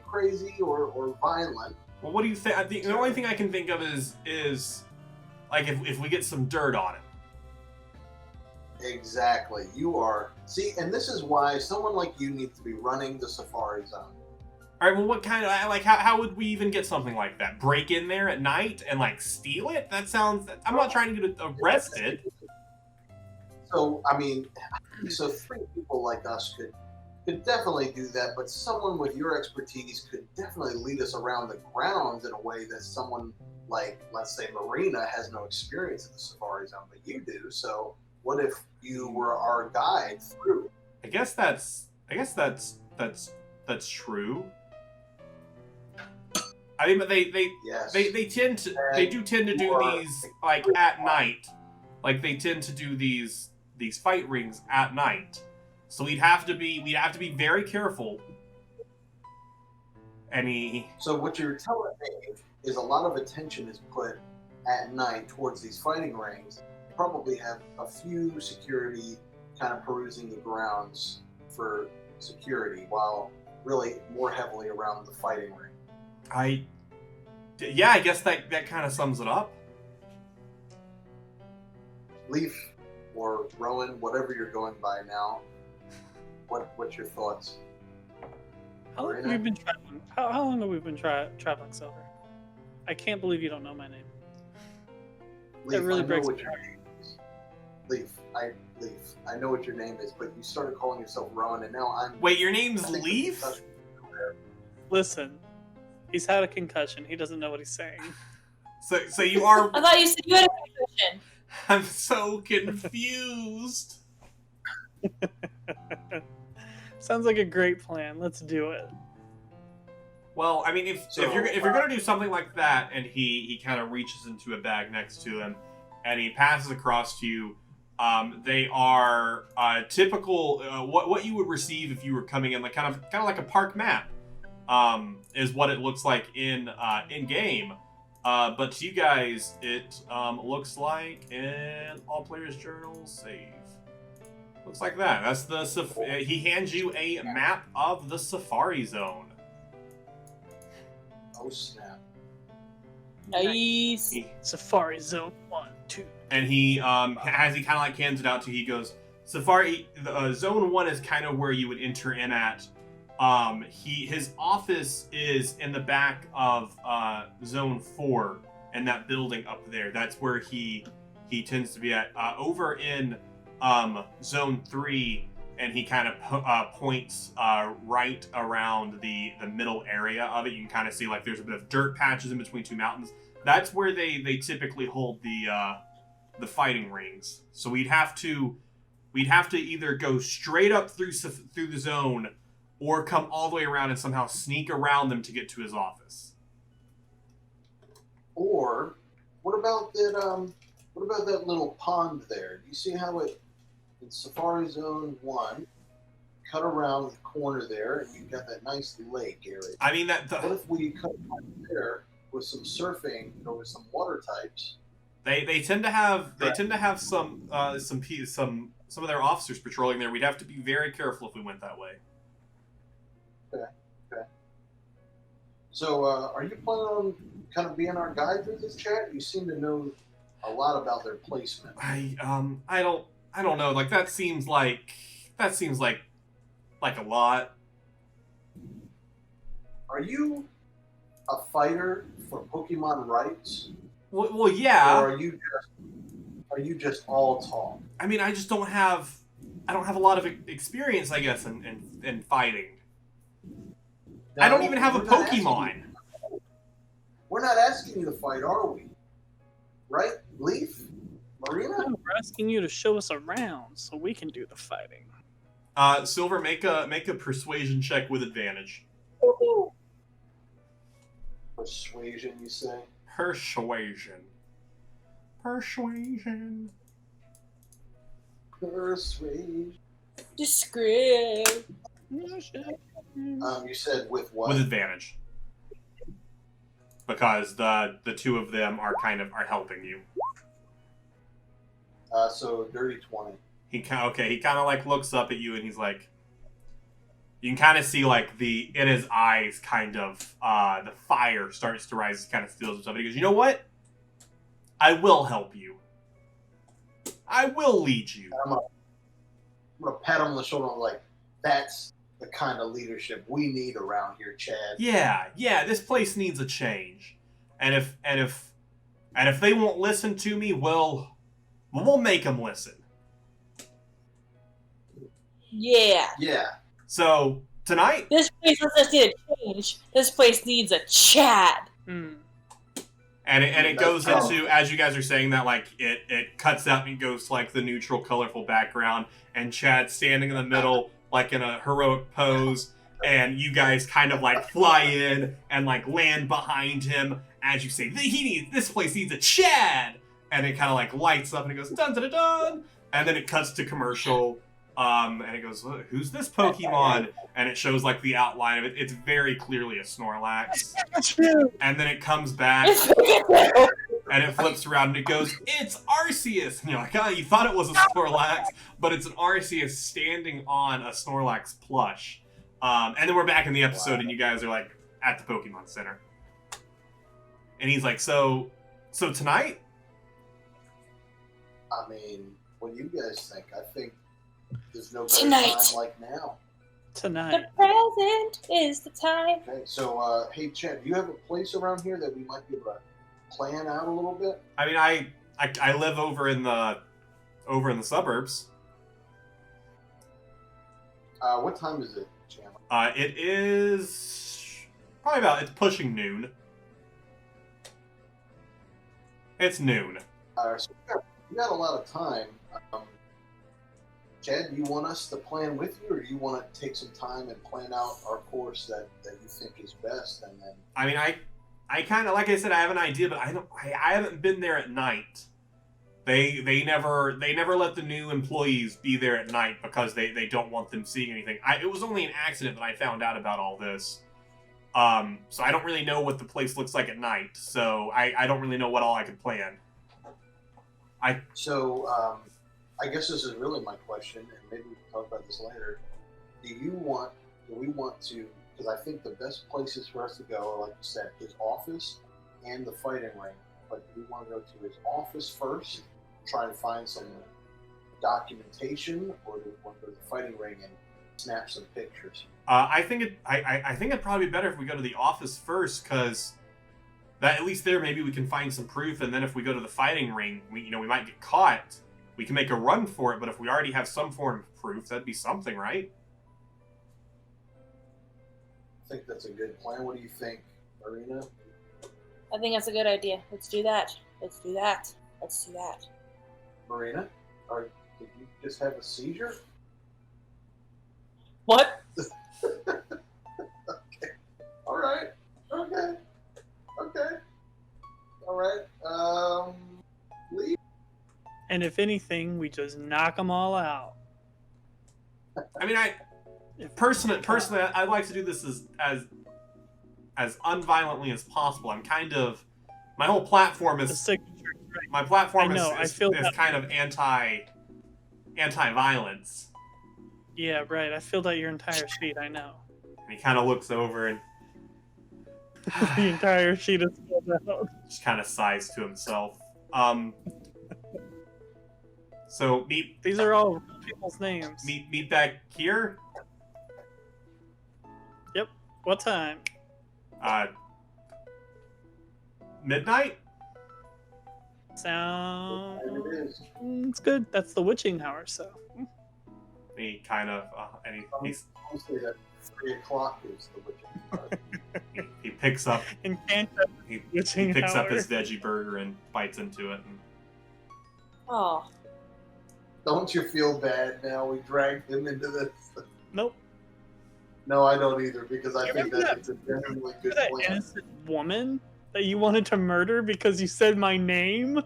crazy or violent. Well, what do you think? The only thing I can think of is like if we get some dirt on it. Exactly. You are. See, and this is why someone like you needs to be running the Safari Zone. All right. Well, what kind of how would we even get something like that? Break in there at night and steal it? That sounds. I'm not trying to get arrested. So so three people like us could definitely do that, but someone with your expertise could definitely lead us around the grounds in a way that someone like, let's say, Marina has no experience in the Safari Zone, but you do. So what if you were our guide through? I guess that's true. I mean, but they do tend to do these at night. They tend to do these fight rings at night. So we'd have to be very careful. So what you're telling me is a lot of attention is put at night towards these fighting rings. You probably have a few security kind of perusing the grounds for security, while really more heavily around the fighting ring. I guess that kind of sums it up. Leaf or Rowan, whatever you're going by now. What's your thoughts? How long have we been traveling? How long have we been traveling, Silver? I can't believe you don't know my name. Leaf, That really I know breaks what my your heart. name is. Leaf, I know what your name is, but you started calling yourself Rowan, and now I'm. Wait, your name's Leaf? Listen, he's had a concussion. He doesn't know what he's saying. So you are. I thought you said you had a concussion. I'm so confused. Sounds like a great plan. Let's do it. Well, I mean, if you're gonna do something like that, and he kind of reaches into a bag next to him, and he passes across to you, they are typical what you would receive if you were coming in, like kind of like a park map, is what it looks like in game. But to you guys, it looks like an all players journal save. Looks like that. That's the he hands you a map of the Safari Zone. Oh snap! Nice. Safari Zone 1, 2. And he as he kind of like hands it out to you, he goes, Safari Zone 1 is kind of where you would enter in at. His office is in the back of Zone 4 and that building up there. That's where he tends to be at. Over in Zone 3, and he kind of points right around the middle area of it. You can kind of see like there's a bit of dirt patches in between two mountains. That's where they typically hold the fighting rings. So we'd have to either go straight up through the zone, or come all the way around and somehow sneak around them to get to his office. Or what about that? What about that little pond there? Do you see how it in Safari Zone 1 cut around the corner there, and you've got that nice lake area? I mean What if we cut right there with some surfing, with some water types? They tend to have some of their officers patrolling there. We'd have to be very careful if we went that way. Okay. So, are you planning on kind of being our guide through this chat? You seem to know a lot about their placement. I don't know. Like that seems like a lot. Are you a fighter for Pokemon rights? Well, yeah. Or are you just all talk? I mean, I don't have a lot of experience, I guess, in fighting. Now, I don't even have a Pokemon. We're not asking you to fight, are we? Right, Leaf? Marina? No, we're asking you to show us around so we can do the fighting. Silver, make a persuasion check with advantage. Persuasion, you say? Persuasion. Persuasion. Describe. You said with what? With advantage. Because the two of them are helping you. So dirty 20. He kind of like looks up at you and he's like, you can kind of see like in his eyes kind of the fire starts to rise, kind of steals himself. And he goes, you know what? I will help you. I will lead you. I'm gonna pat him on the shoulder like, that's the kind of leadership we need around here, Chad. Yeah, this place needs a change. And if they won't listen to me, we'll make them listen. Yeah. So tonight, This place doesn't need a change. This place needs a Chad. and it goes into, as you guys are saying that, like it cuts out and goes to like the neutral, colorful background, and Chad standing in the middle, like in a heroic pose, and you guys kind of like fly in and like land behind him as you say, this place needs a Chad, and it kind of like lights up and it goes dun dun dun dun, and then it cuts to commercial. And it goes, who's this Pokemon? And it shows like the outline of it. It's very clearly a Snorlax. And then it comes back and it flips around and it goes, it's Arceus! And you're like, oh, you thought it was a Snorlax, but it's an Arceus standing on a Snorlax plush. And then we're back in the episode and you guys are like at the Pokemon Center. And he's like, so tonight? I mean, what do you guys think? I think there's no better Tonight. time like now. Tonight. The present is the time. Okay, so, hey, Chad, do you have a place around here that we might be able to plan out a little bit? I mean, I live over in the suburbs. What time is it, Chandler? It is probably it's pushing noon. It's noon. So we got a lot of time. Chad, do you want us to plan with you, or do you want to take some time and plan out our course that you think is best, and then? I mean, I kind of, like I said, I have an idea, but I haven't been there at night. They never let the new employees be there at night because they don't want them seeing anything. It was only an accident that I found out about all this. So I don't really know what the place looks like at night. So I don't really know what all I could plan. I guess this is really my question, and maybe we can talk about this later. Do we want to, because I think the best places for us to go, like you said, his office and the fighting ring. But do we want to go to his office first, try and find some documentation, or do we want to go to the fighting ring and snap some pictures? I think it'd probably be better if we go to the office first, because that at least there maybe we can find some proof, and then if we go to the fighting ring, we might get caught. We can make a run for it, but if we already have some form of proof, that'd be something, right? I think that's a good plan. What do you think, Marina? I think that's a good idea. Let's do that. Marina, did you just have a seizure? What? Okay. All right. Okay. All right. Leave. And if anything, we just knock them all out. I mean, personally, I'd like to do this as unviolently as possible. I'm kind of, my whole platform is, is kind of anti-violence. Yeah, right. I filled out your entire sheet. I know. And he kind of looks over and The entire sheet is filled out. just kind of sighs to himself. So These are all people's names. meet back here. Yep. What time? Midnight. Sound. There it is. It's good. That's the witching hour. So. He kind of he's Honestly, that 3 o'clock is the witching hour. he picks up In Canada, he witching picks up hour. his veggie burger and bites into it. And Oh, Don't you feel bad now? We dragged him into this. Nope. No, I don't either, because I You think remember that it's a genuinely good That plan. innocent woman that you wanted to murder because you said my name?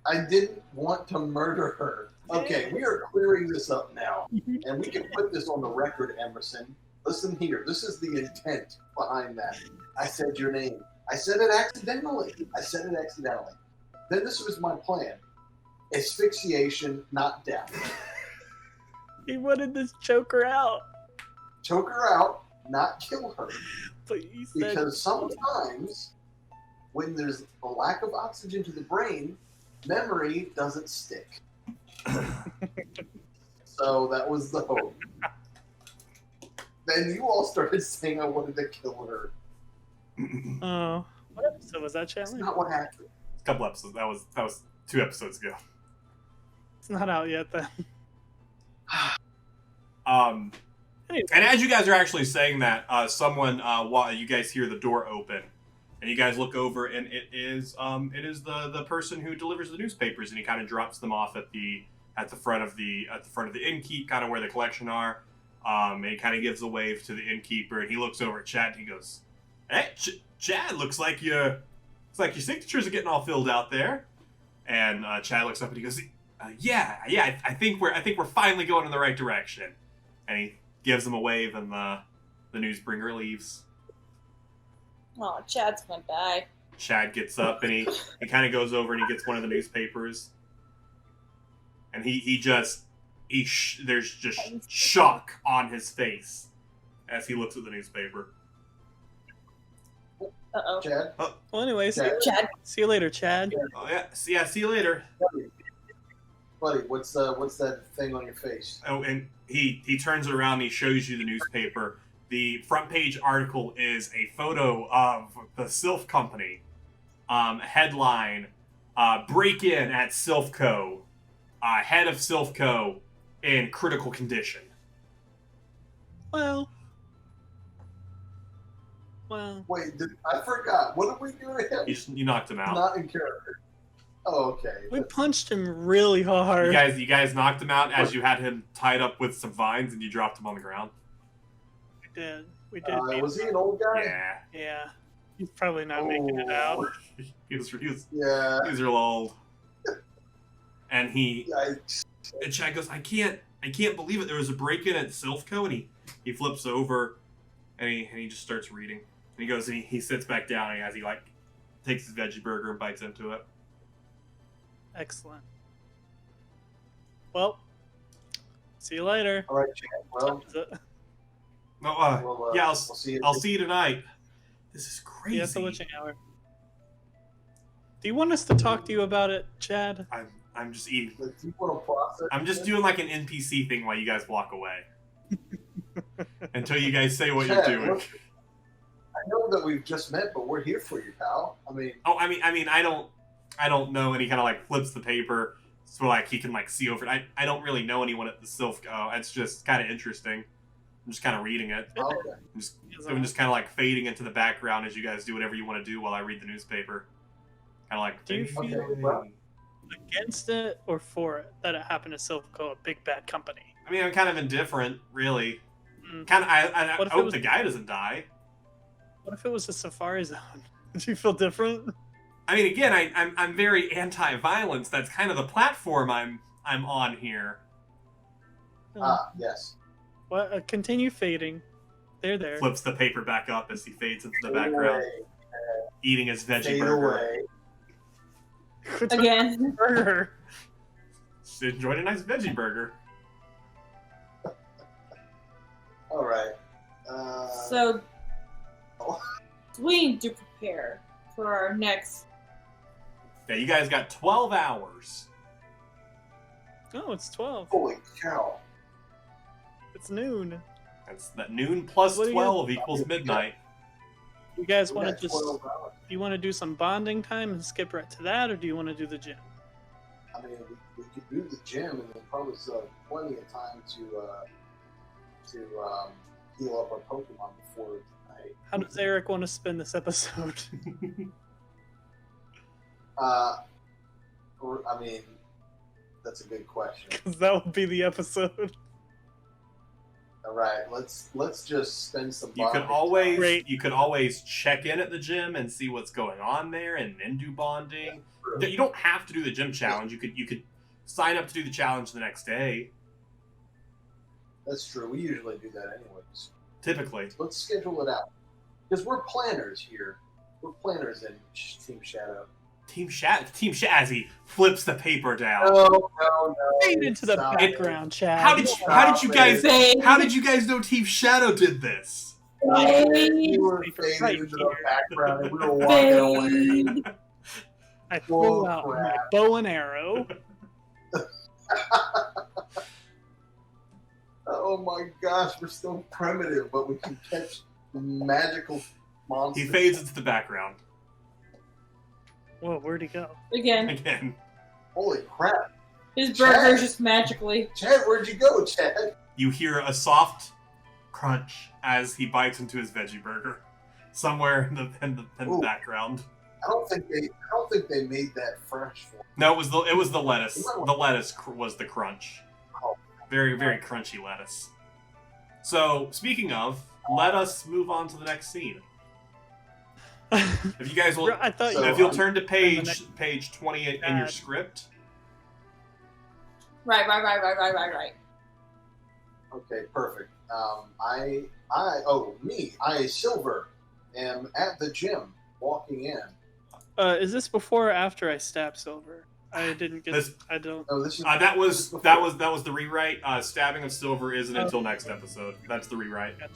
I didn't want to murder her. Okay, we are clearing this up now, and we can put this on the record, Emerson. Listen here, this is the intent behind that. I said your name. I said it accidentally. Then this was my plan. Asphyxiation, not death. He wanted to choke her out. Choke her out, not kill her. But you said Because sometimes, when there's a lack of oxygen to the brain, memory doesn't stick. So that was the hope. Then you all started saying I wanted to kill her. Oh. What episode was that, That's Chandler? not what happened. a couple episodes. That was 2 episodes ago. It's not out yet then. And as you guys are actually saying that, someone while you guys hear the door open, and you guys look over, and it is the person who delivers the newspapers, and he kind of drops them off at the front of the innkeep, kind of where the collection are. And he kind of gives a wave to the innkeeper, and he looks over at Chad, and he goes, "Hey, Chad, looks like your signatures are getting all filled out there." And Chad looks up and he goes, "Yeah, I think we're finally going in the right direction." And he gives him a wave, and the newsbringer leaves. oh, Chad's gonna die. Chad gets up and he kind of goes over and he gets one of the newspapers, and there's just shock on his face as he looks at the newspaper. Uh-oh. Chad? Well, anyways, Chad. see you later, Chad. Oh yeah, see you later. Buddy, what's that thing on your face? Oh, and he turns it around and he shows you the newspaper. The front page article is a photo of the Sylph Company. Headline, break-in at Sylphco. Head of Sylphco in critical condition. Well. Wait, I forgot. What did we do to him? You knocked him out. Not in character. Oh, okay. We punched him really hard. You guys knocked him out as you had him tied up with some vines, and you dropped him on the ground. We did. Was he an old guy? Yeah. Yeah. He's probably not making it out. He was Yeah. real old. And Yikes. and Chad goes, I can't believe it. There was a break-in at Silphco, and he flips over, and he just starts reading. And he goes and he sits back down, and as he like takes his veggie burger and bites into it. Excellent. Well, see you later. All right, Chad. Well, Yeah, we'll see you. I'll see you tonight. This is crazy. Yeah, it's the witching hour. Do you want us to talk to you about it, Chad? I'm just eating. Do you want to process I'm just it? doing like an NPC thing while you guys walk away. Until you guys say what Chad, you're doing. look, I know that we've just met, but we're here for you, pal. I mean, I don't know, and he kind of like flips the paper so like he can like see over it. I don't really know anyone at the Silphco. It's just kind of interesting. I'm just kind of reading it. okay. I'm just kind of like fading into the background as you guys do whatever you want to do while I read the newspaper. Kind of like. Do you feel- well- Against it or for it that it happened to Silphco, a big bad company? I mean, I'm kind of indifferent, really. Mm. Kind of. I What if it hope was- the guy doesn't die. What if it was a safari zone? Would you feel different? I mean, again, I'm very anti-violence. That's kind of the platform I'm on here. Yes. Well, continue fading. There. Flips the paper back up as he fades into the Fade background, away. eating his veggie Fade burger. away. Again. Burger. Just enjoyed a nice veggie burger. All right. So we need to prepare for our next. Yeah, you guys got 12 hours. Oh, it's 12. Holy cow. It's noon. That's that noon plus What do you 12 equals midnight. You guys We want to got just 12 hours. you want to do some bonding time and skip right to that, or do you want to do the gym? I mean, we could do the gym, and then probably still have plenty of time to heal up our Pokemon before tonight. How does Eric want to spend this episode? I mean, that's a good question. Because that would be the episode. All right, let's just spend some. You could bonding always time. you could always check in at the gym and see what's going on there, and then do bonding. You don't have to do the gym challenge. You could sign up to do the challenge the next day. That's true. We usually do that anyways. Typically, Let's schedule it out because we're planners here. We're planners in Team Shadow. Team Shazzy flips the paper down. No. Fade into the Stop background, Chad. How did you guys Fade. how did you guys know Team Shadow did this? We were Paper fading right into here. the background and we were walking away. Fade. I threw Oh, out my crap. bow and arrow. Oh my gosh, we're still primitive, but we can catch magical monsters. He fades into the background Whoa, where'd he go? Again, again. Holy crap. his burger's just magically. Chad, where'd you go, Chad? You hear a soft crunch as he bites into his veggie burger, somewhere in the Ooh. background. I don't think they made that fresh for me. No, it was the lettuce. The lettuce was the crunch. Oh. Very crunchy lettuce. So speaking of, let us move on to the next scene. If you guys will, I thought So- if you'll turn to the page 20 in your Bad. script. Right. Okay, perfect. I, Silver, am at the gym, walking in. Is this before or after I stab Silver? I didn't get. This- I don't. Oh, this is That was before. the rewrite. Stabbing of Silver isn't Oh. until next episode. That's the rewrite. Gotcha.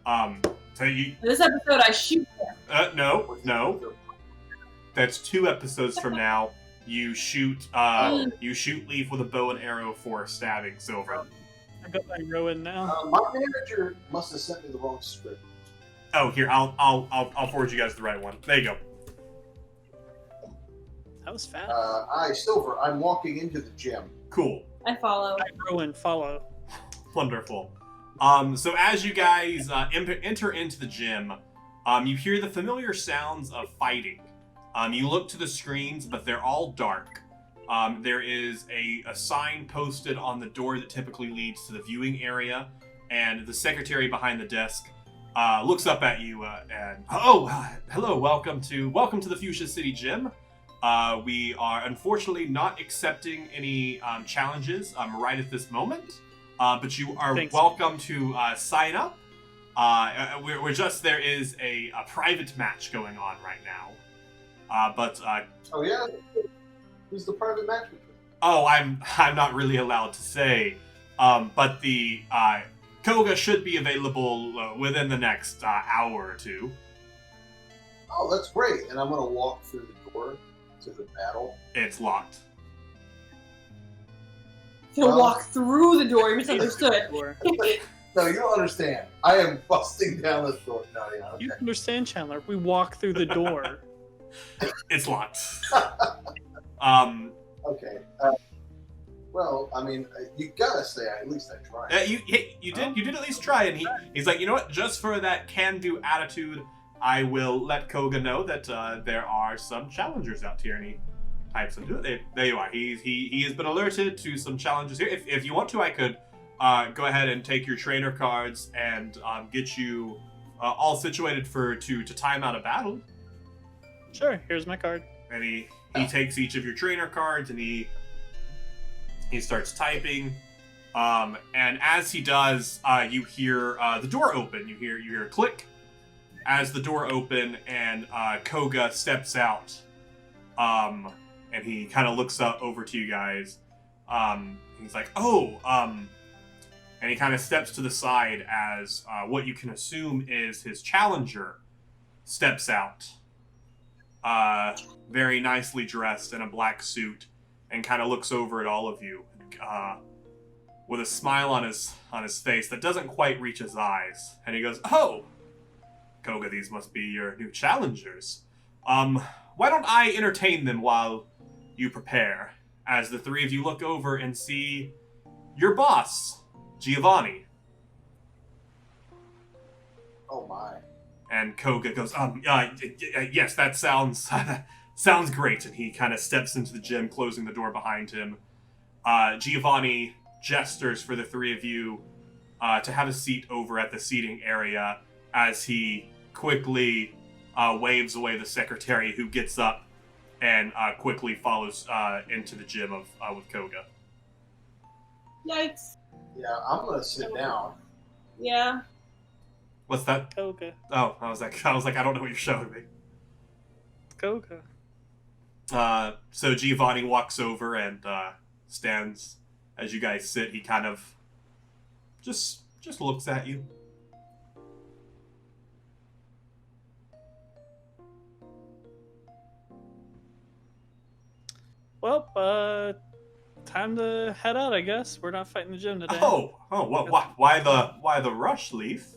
Yeah. So you This episode, I shoot him. no. That's 2 episodes from now. You shoot Leaf with a bow and arrow for stabbing Silver. I got my Rowan now. My manager must have sent me the wrong script. Oh, here I'll forward you guys the right one. There you go. That was fast. Silver, I'm walking into the gym. Cool. I follow. I Rowan follow. Wonderful. So as you guys enter into the gym, you hear the familiar sounds of fighting You look to the screens, but they're all dark. There is a sign posted on the door that typically leads to the viewing area, and the secretary behind the desk looks up at you and hello, welcome to the Fuchsia City gym. We are unfortunately not accepting any challenges right at this moment, but you are welcome to sign up. There is a private match going on right now. Oh yeah, who's the private match? Oh, I'm not really allowed to say, but the Koga should be available within the next hour or two. Oh, that's great. And I'm gonna walk through the door to the battle. It's locked. He'll walk through the door. You misunderstood. No, you don't understand. I am busting down this door. No, yeah. Okay. You understand, Chandler? We walk through the door. It's locked. Okay. Well, I mean, you gotta say at least I tried. You did at least try, and he's like, you know what? Just for that can-do attitude, I will let Koga know that there are some challengers out here, and he types into it. There you are. He has been alerted to some challenges here. If you want to, I could go ahead and take your trainer cards and get you all situated to time out a battle. Sure. Here's my card. And he takes each of your trainer cards and he starts typing. And as he does, you hear the door open. You hear a click as the door open, and Koga steps out. And he kind of looks up over to you guys. He's like, and he kind of steps to the side as what you can assume is his challenger steps out. Very nicely dressed in a black suit, and kind of looks over at all of you with a smile on his face that doesn't quite reach his eyes. And he goes, "Oh, Koga, these must be your new challengers. Why don't I entertain them while you prepare?" As the three of you look over and see your boss, Giovanni. Oh my. And Koga goes, yes, that sounds great. And he kind of steps into the gym, closing the door behind him. Giovanni gestures for the three of you to have a seat over at the seating area as he quickly waves away the secretary, who gets up and quickly follows into the gym with Koga. Yikes. Yeah, I'm gonna sit down. Yeah. What's that? Koga. Oh, I was like, I don't know what you're showing me. Koga. So Giovanni walks over and stands as you guys sit. He kind of just looks at you. Well, time to head out, I guess. We're not fighting the gym today. Why the rush, Leaf?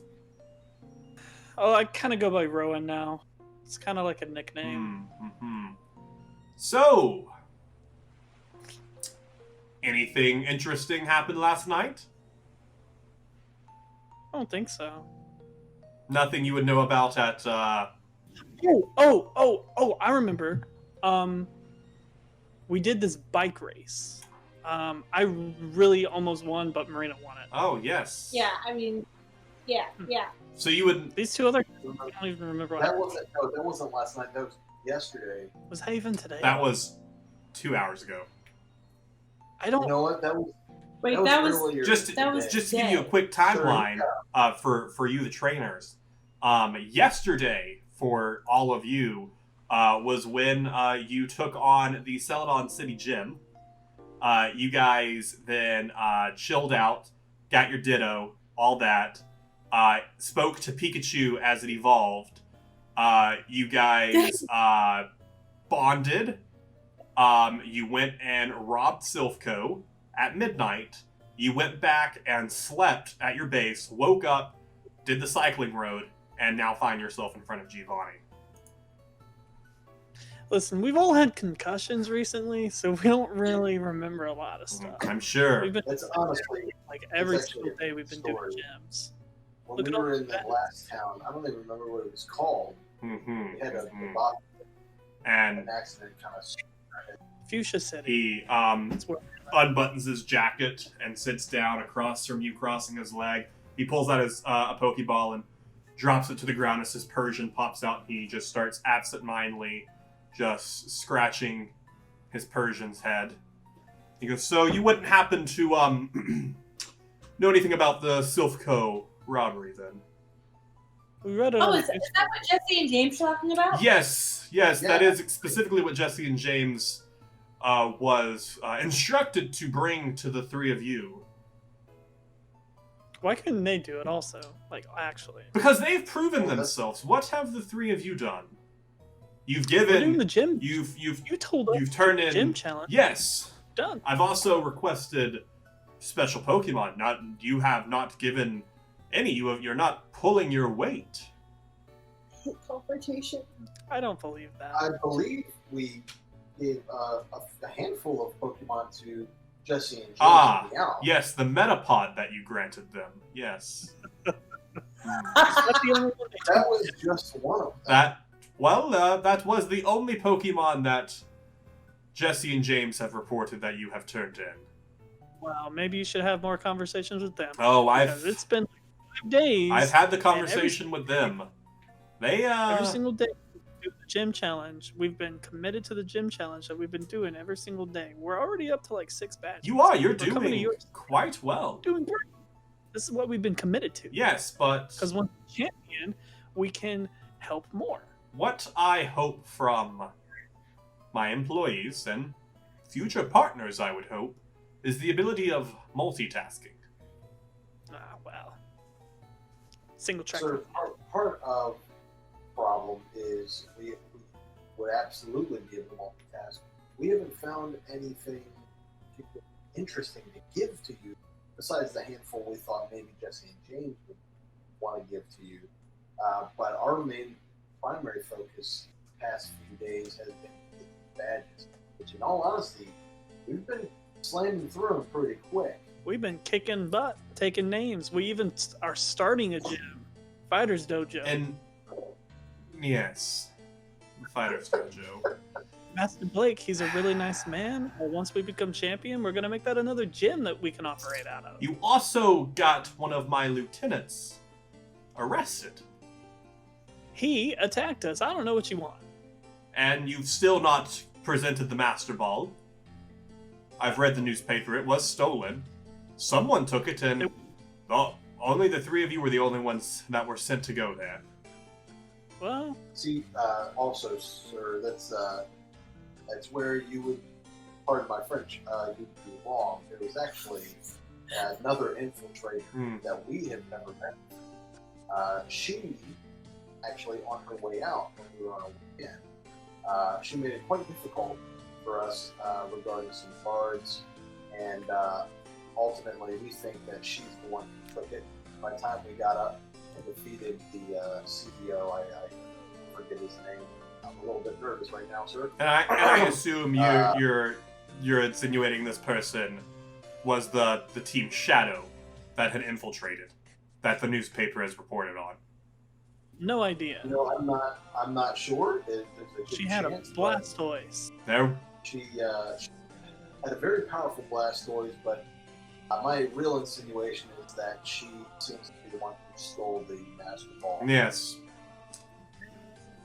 Oh, I kind of go by Rowan now. It's kind of like a nickname. So, anything interesting happened last night? I don't think so. Nothing you would know about at, Oh, I remember. We did this bike race. I really almost won, but Marina won it. Oh, yes. Yeah, I mean, yeah. So you would... These two other... I don't even remember what That wasn't last night. That was yesterday. Was that even today? That was 2 hours ago. I don't... You know what? That was... Wait, that was earlier. Just to give you a quick timeline for you, the trainers. Yesterday, for all of you, was when you took on the Celadon City Gym. You guys then chilled out, got your Ditto, all that. Spoke to Pikachu as it evolved. You guys bonded. You went and robbed Silphco at midnight. You went back and slept at your base, woke up, did the cycling road, and now find yourself in front of Giovanni. Listen, we've all had concussions recently, so we don't really remember a lot of stuff. I'm sure. It's honestly... Like every single day we've been doing gyms. When we were in the last town, I don't even remember what it was called. We had a and an accident kind of. Fuchsia City. he That's where unbuttons his jacket and sits down across from you, crossing his leg. He pulls out his a Pokeball and drops it to the ground as his Persian pops out. He just starts absentmindedly just scratching his Persian's head. He goes, "So you wouldn't happen to know anything about the Silphco robbery, then?" we read it. Oh, on is that what Jesse and James are talking about? Yes, Yeah. that is specifically what Jesse and James was instructed to bring to the three of you. Why couldn't they do it also? Like, actually. Because they've proven Well, that's- themselves. What have the three of you done? You've We're doing given. the gym. You told us you've turned in. gym challenge. Yes. Done. I've also requested special Pokemon. You have not given any. You're not pulling your weight. Confrontation. I don't believe that. I believe we gave a handful of Pokemon to Jesse and James. Ah, and Meow. yes, the Metapod that you granted them. Yes. That's the only one they That was just one of them. That was the only Pokemon that Jesse and James have reported that you have turned in. Well, maybe you should have more conversations with them. Oh, Because it's been 5 days. I've had the conversation with them. They every single day we do the gym challenge. We've been committed to the gym challenge that we've been doing every single day. We're already up to like 6 batches. You're We're coming to doing yours. quite well. Doing great. This is what we've been committed to. Yes, but Because once we're champion, we can help more. what I hope from my employees and future partners, I would hope, is the ability of multitasking. Ah, well. Single track. So part of the problem is we would absolutely be able to multitask. We haven't found anything particularly interesting to give to you besides the handful we thought maybe Jesse and James would want to give to you. But our main primary focus the past few days has been badges, which in all honesty, we've been slamming through them pretty quick. We've been kicking butt, taking names. We even are starting a gym, Fighters Dojo. And yes, Fighter's Dojo. Master Blake, he's a really nice man. Well, once we become champion, we're gonna make that another gym that we can operate out of. You also got one of my lieutenants arrested, He attacked us. I don't know what you want. and you've still not presented the Master Ball. I've read the newspaper. It was stolen. Someone took it, and only the three of you were the only ones that were sent to go there. Well, See, also, sir, that's where you would, pardon my French, you'd be wrong. There was actually another infiltrator that we had never met. She, actually, on her way out when we were on a weekend, she made it quite difficult for us regarding some guards, and ultimately we think that she's the one who took it. By the time we got up and defeated the CEO, I forget his name. I'm a little bit nervous right now, sir. And I assume you're insinuating this person was the Team Shadow that had infiltrated, that the newspaper has reported on. no idea. You know, I'm not sure. There's a good She had a chance, but Blastoise. There, She had a very powerful Blastoise, but my real insinuation is that she seems to be the one who stole the Master Ball. yes.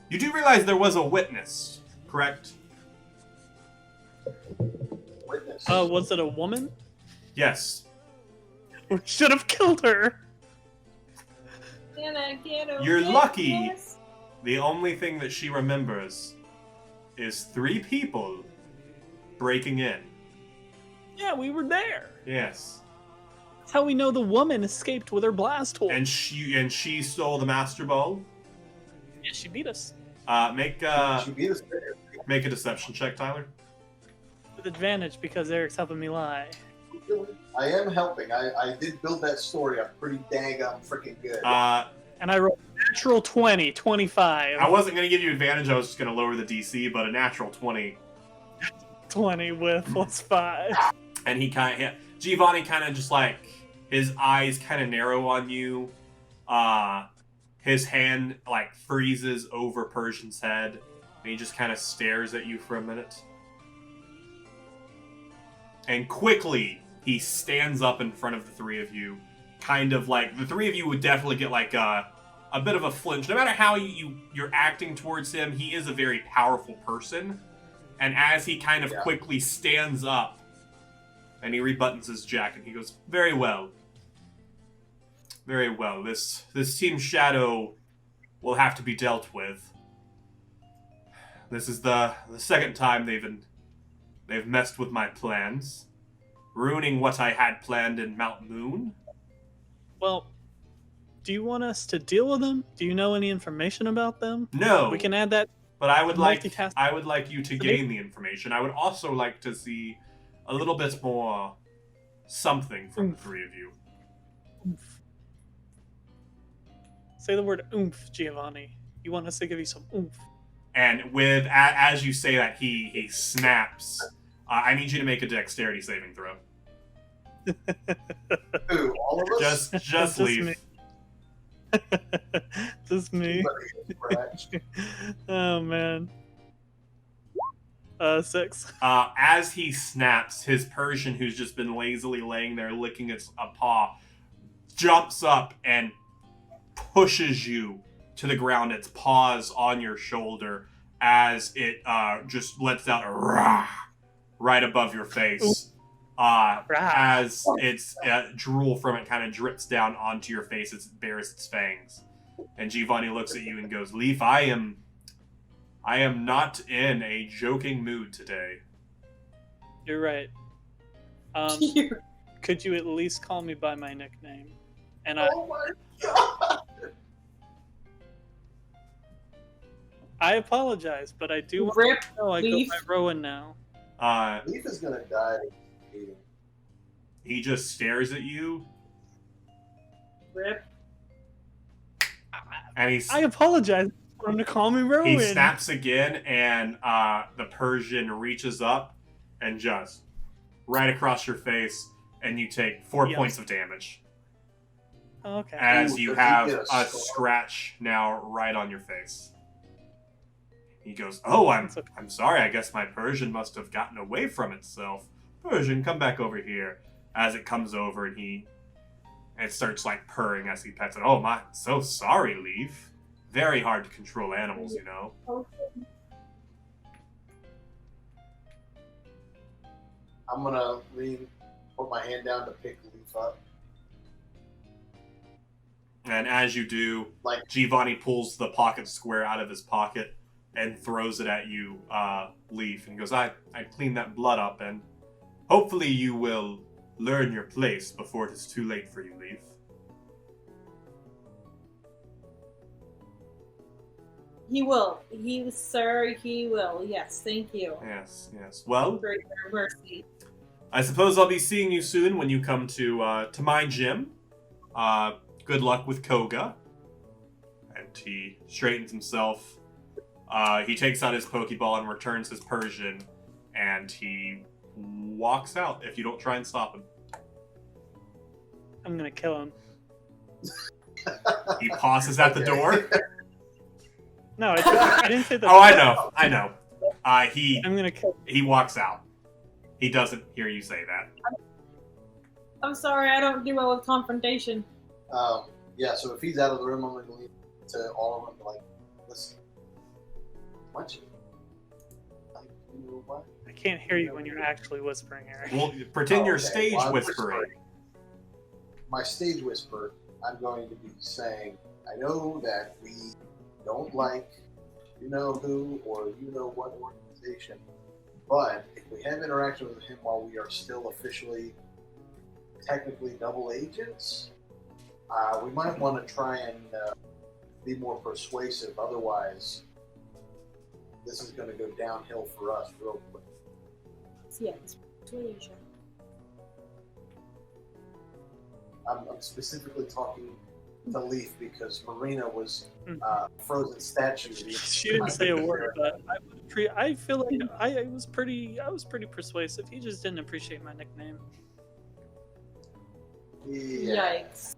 You do realize there was a witness, correct? Witness. Oh, was it a woman? Yes. We should have killed her. Can I get a You're lucky. witness? The only thing that she remembers is 3 people breaking in. Yeah, we were there. Yes. That's how we know the woman escaped with her Blastoise. And she stole the Master Ball. Yeah, she beat us. Make She beat us there. make a deception check, Tyler. With advantage because Eric's helping me lie. I am helping. I did build that story up pretty daggum freaking good. And I rolled natural 20, 25. I wasn't going to give you advantage. I was just going to lower the DC, but a natural 20. 20 with +5. And Giovanni kind of just like, his eyes kind of narrow on you. His hand like freezes over Persian's head. And he just kind of stares at you for a minute. And quickly, he stands up in front of the three of you. Kind of like, the three of you would definitely get like a bit of a flinch. No matter how you're acting towards him, he is a very powerful person. And as he kind of quickly stands up, and he rebuttons his jacket, he goes, very well. Very well. This Team Shadow will have to be dealt with. This is the second time they've messed with my plans, ruining what I had planned in Mount Moon. Well, do you want us to deal with them? Do you know any information about them? No. We can add that. But I would like multitasking. you to gain the information. I would also like to see a little bit more something from the three of you. Oomph. Say the word oomph, Giovanni. You want us to give you some oomph. And as you say that, he snaps. I need you to make a dexterity saving throw. Who? All of us? Just leave. Me. Just me. Oh man. 6. As he snaps, his Persian, who's just been lazily laying there licking a paw, jumps up and pushes you to the ground, its paws on your shoulder, as it just lets out a rah right above your face. As its drool from it kind of drips down onto your face as it bares its fangs. And Giovanni looks at you and goes, Leaf, I am not in a joking mood today. You're right. Could you at least call me by my nickname? And Oh my god! I apologize, but I do want Rip, to know I Leaf. go by Rowan now. Leaf is gonna die. He just stares at you, Rip. and I apologize for him to call me Rowan. he snaps again, and the Persian reaches up and just right across your face, and you take 4 points of damage. Okay. As Ooh, you does he have get a a scar? scratch now right on your face. He goes, "Oh, I'm sorry. I guess my Persian must have gotten away from itself. Persian, come back over here." As it comes over, and it starts like purring as he pets it. Oh my, so sorry, Leaf. Very hard to control animals, you know. I'm gonna put my hand down to pick Leaf up. And as you do, Like- Giovanni pulls the pocket square out of his pocket and throws it at you, Leaf, and goes, I cleaned that blood up, and hopefully you will learn your place before it is too late for you, Leaf. He will. Sir, he will. Yes, thank you. Yes. Well, For your mercy. I suppose I'll be seeing you soon when you come to my gym. Good luck with Koga. And he straightens himself. He takes out his Pokeball and returns his Persian, and he walks out if you don't try and stop him. I'm gonna kill him. He pauses at the door. No, I didn't say that. Oh, I know. I'm gonna kill him. He walks out. He doesn't hear you say that. I'm sorry, I don't do well with confrontation. Yeah, so if he's out of the room, I'm going to leave to all of them, like, listen. What you know what? I can't hear you when you're actually whispering, Eric. Well, pretend you're Okay, stage well, I'm whispering. My stage whisper, I'm going to be saying, I know that we don't like you know who or you know what organization, but if we have interaction with him while we are still officially, technically double agents, we might want to try and be more persuasive. Otherwise, this is going to go downhill for us real quick. Yes, persuasion. I'm specifically talking to Leaf because Marina was a frozen statue. She didn't say a word, but I feel like I was pretty persuasive. He just didn't appreciate my nickname. Yeah. Yikes.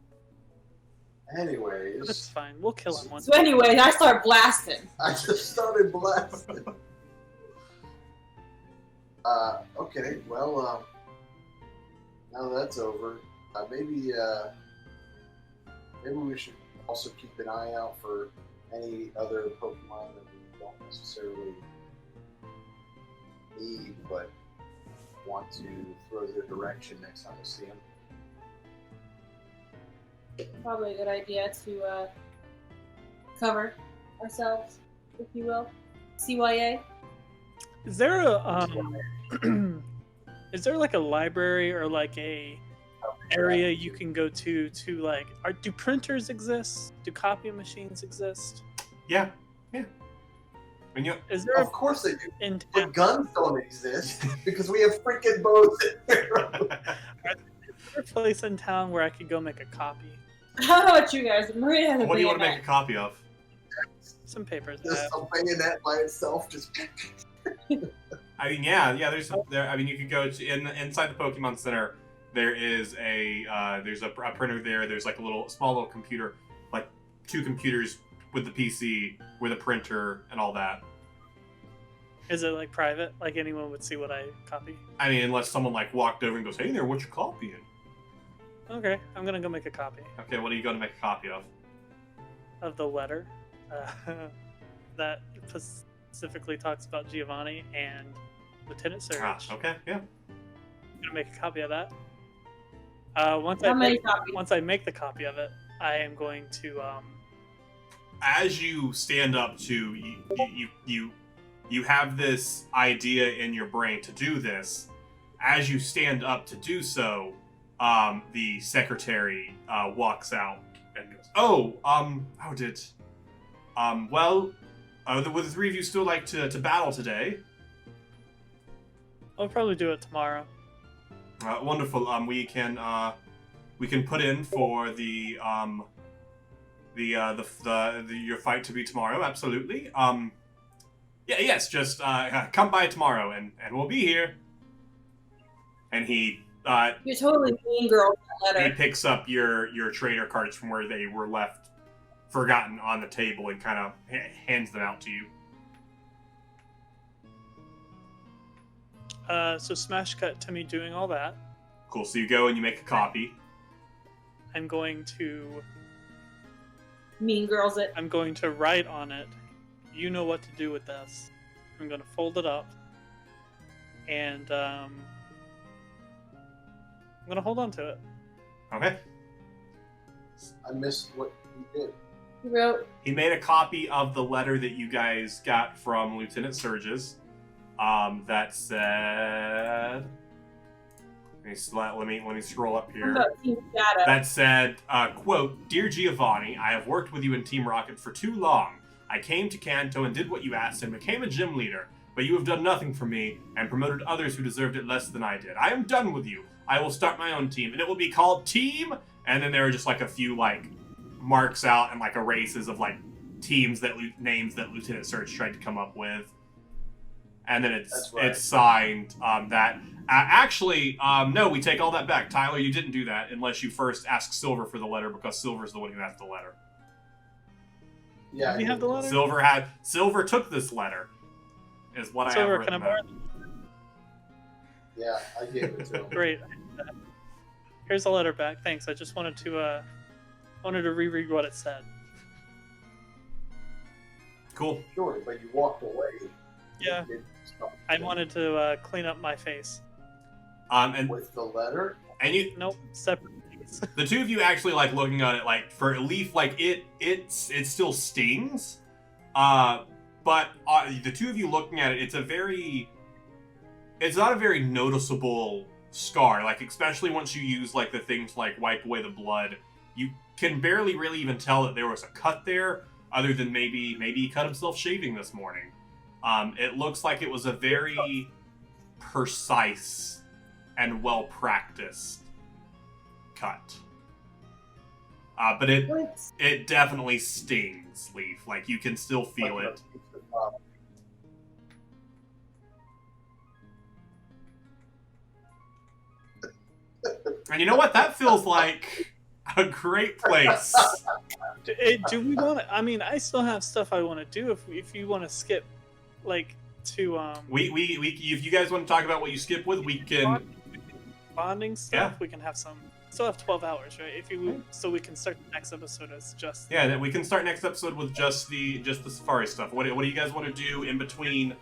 Anyways, That's fine. We'll kill him once. So anyway, I start blasting. I just started blasting. Okay, well, now that's over, maybe we should also keep an eye out for any other Pokemon that we don't necessarily need, but want to throw their direction next time we see them. Probably a good idea to cover ourselves, if you will. CYA. Is there a is there like a library or like a area you can go to like do printers exist? Do copy machines exist? Yeah. And Is there Of course they do. in But guns don't exist because we have freaking bows in there. a place in town where I could go make a copy? I don't know what you guys. Maria has a what do you want to bayonet. make a copy of? Some papers. Just a bayonet by itself, just. I mean, yeah. I mean, you could go to inside the Pokemon Center. There is there's a printer there. There's like a small little computer, like 2 computers with the PC, with a printer and all that. Is it like private? Like anyone would see what I copy? I mean, unless someone like walked over and goes, "Hey there, what you copying?" Okay, I'm gonna go make a copy Okay, what are you going to make a copy of? of the letter that specifically talks about Giovanni and Lieutenant Surge. Okay, yeah. I'm gonna make a copy of that. Once How many copies? I make the copy of it, I am going to As you stand up to you have this idea in your brain to do this. As you stand up to do so, the secretary walks out and goes, would the 3 of you still like to battle today? I'll probably do it tomorrow. Wonderful. We can put in for your fight to be tomorrow. Absolutely. Yes. Just come by tomorrow, and we'll be here. And he You're totally mean girl with that he letter. picks up your trainer cards from where they were left, forgotten on the table, and kind of hands them out to you. So smash cut to me doing all that. Cool. So you go and you make a copy. I'm going to Mean girls it. I'm going to write on it. You know what to do with this. I'm going to fold it up, and I'm going to hold on to it. Okay. I missed what he did. He wrote, He made a copy of the letter that you guys got from Lieutenant Surges. That said, let me scroll up "What here. about Team Shadow?" That said, quote, "Dear Giovanni, I have worked with you in Team Rocket for too long. I came to Kanto and did what you asked and became a gym leader, but you have done nothing for me and promoted others who deserved it less than I did. I am done with you. I will start my own team, and it will be called Team," and then there are just like a few like marks out and like erases of like names that Lieutenant Surge tried to come up with. And then That's right. it's signed that. No, we take all that back. Tyler, you didn't do that unless you first asked Silver for the letter, because Silver's the one who has the letter. Yeah. Do you have the letter? Silver took this letter, is what Silver, I have can I written borrow down. Yeah, I gave it to him. Great. Here's the letter back. Thanks. I just wanted to reread what it said. Cool. Sure, but you walked away. Yeah. You did stuff I wanted to clean up my face. And with the letter. you, Nope, separate things. the two of you actually like looking at it, like for Leaf, like it still stings. But the two of you looking at it, it's not a very noticeable scar. Like especially once you use like the things like wipe away the blood, you can barely really even tell that there was a cut there, other than maybe he cut himself shaving this morning. It looks like it was a very precise and well-practiced cut. But it definitely stings, Leaf. Like, you can still feel it. And you know what? That feels like... A great place. Do we want to? I mean, I still have stuff I want to do. If you want to skip, like to We if you guys want to talk about what you skip with, we can. bonding stuff. We can have some. Still have 12 hours, right? So we can start the next episode as just. Yeah, we can start next episode with just the safari stuff. What do you guys want to do in between?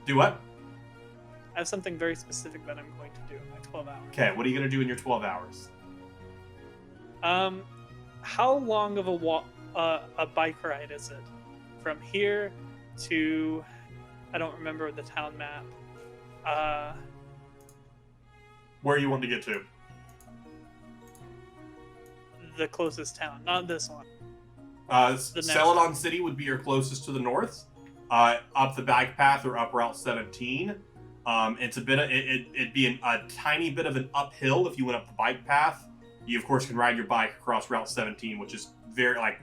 Do what? I have something very specific that I'm going to do in my 12 hours. Okay, what are you gonna do in your 12 hours? How long of a bike ride is it from here to? I don't remember the town map. Where you want to get to? The closest town, not this one. Celadon City would be your closest to the north. Up the bike path or up Route 17. It's a bit of it'd be a tiny bit of an uphill if you went up the bike path. You of course can ride your bike across Route 17, which is very like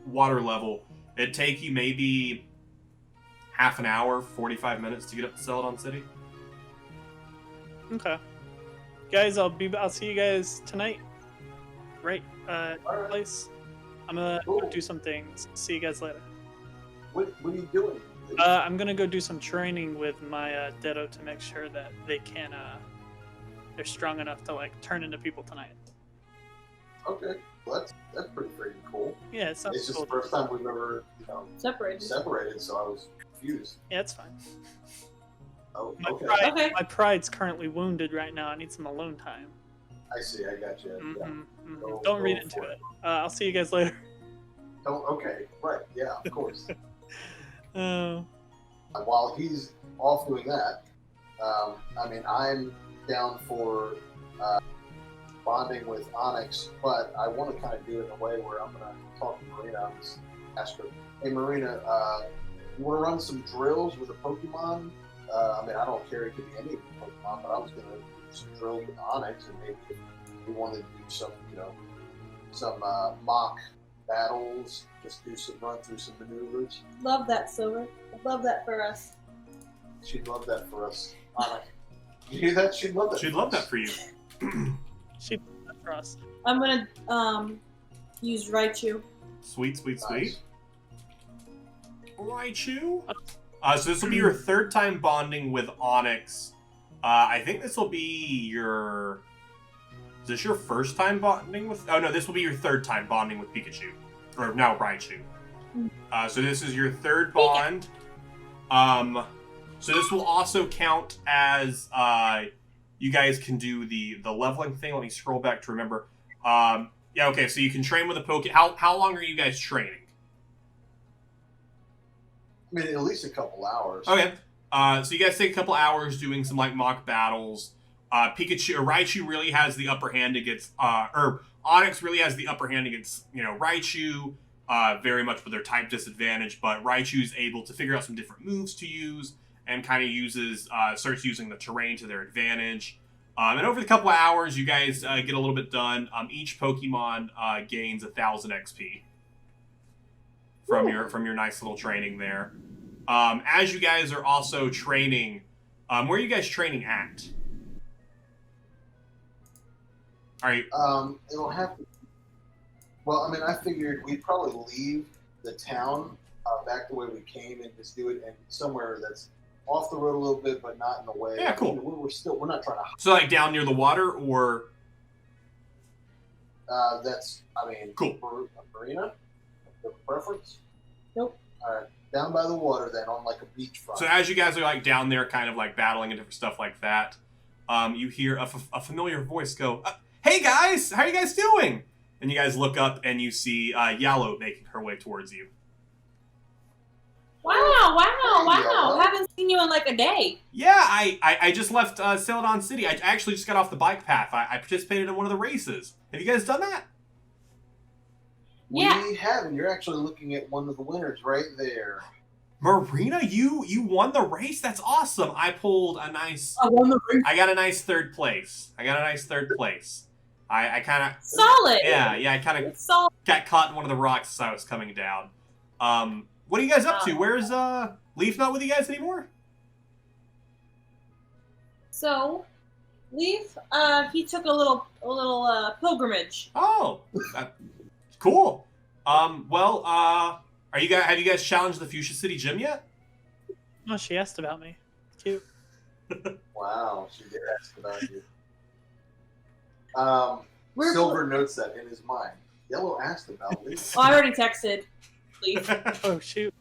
water level. It'd take you maybe half an hour, 45 minutes to get up to Celadon City. Okay, guys, I'll see you guys tonight. Right, place. I'm gonna go do some things. See you guys later. What are you doing? I'm gonna go do some training with my Ditto to make sure that they can. They're strong enough to like turn into people tonight. Okay, well, that's pretty freaking cool. Yeah, it sounds It's just cool. the first time we've ever Separated. separated, so I was confused. Yeah, it's fine. Oh, My okay. pride, Okay. my pride's currently wounded right now. I need some alone time. I see. I got you. Mhm, Yeah. mhm. Go- Don't go read into for it. I'll see you guys later. Okay. Right. Yeah. Of course. Uh, While he's off doing that, I mean, I'm down for bonding with Onyx, but I want to kind of do it in a way where I'm going to talk to Marina. I'm just ask her, hey, Marina, you want to run some drills with a Pokemon? I mean, I don't care. It could be any Pokemon, but I was going to do some drills with Onyx, and maybe if we wanted to do some, some mock battles, just run through some maneuvers. Love that, Silver. Love that for us. She'd love that for us. You hear that? She'd love that. She'd love that for you. she for us. I'm gonna use Raichu. Sweet. Nice. Raichu. So this will be your third time bonding with Onyx. I think this will be your. Is this your first time bonding with? Oh no, this will be your third time bonding with Pikachu, or now Raichu. So this is your third bond. So this will also count as you guys can do the leveling thing. Let me scroll back to remember. Yeah, okay. So you can train with a Poke. How long are you guys training? I mean, at least a couple hours. Okay. So you guys take a couple hours doing some like mock battles. Raichu really has the upper hand against, or Onyx really has the upper hand against, Raichu, very much with their type disadvantage, but Raichu's able to figure out some different moves to use and kind of starts using the terrain to their advantage. And over the couple of hours, you guys get a little bit done. Each Pokemon gains 1,000 XP from your nice little training there. As you guys are also training, where are you guys training at? All right. It'll have to. Well, I mean, I figured we'd probably leave the town back the way we came and just do it in somewhere that's off the road a little bit, but not in a way. Yeah, cool. We're not trying to. So like down near the water, or That's, I mean, cool. Marina, your preference? Nope. All right, down by the water then, on like a beachfront. So as you guys are like down there, kind of like battling and different stuff like that, you hear a familiar voice go, "Hey guys, how are you guys doing?" And you guys look up and you see Yellow making her way towards you. Wow. Haven't seen you in like a day. Yeah, I just left Celadon City. I actually just got off the bike path. I participated in one of the races. Have you guys done that? Yeah. We have, and you're actually looking at one of the winners right there. Marina, you won the race? That's awesome. I pulled a nice... I won the race. I got a nice third place. I kind of... Solid. Yeah, I kind of Solid. got caught in one of the rocks as I was coming down. What are you guys up to? Where's Leaf not with you guys anymore? So, Leaf, he took a little pilgrimage. Oh, cool. Well, have you guys challenged the Fuchsia City gym yet? Oh, she asked about me. Cute. Wow, she did ask about you. We're Silver notes that in his mind. Yellow asked about Leaf. Oh, I already texted Leaf. Oh, shoot.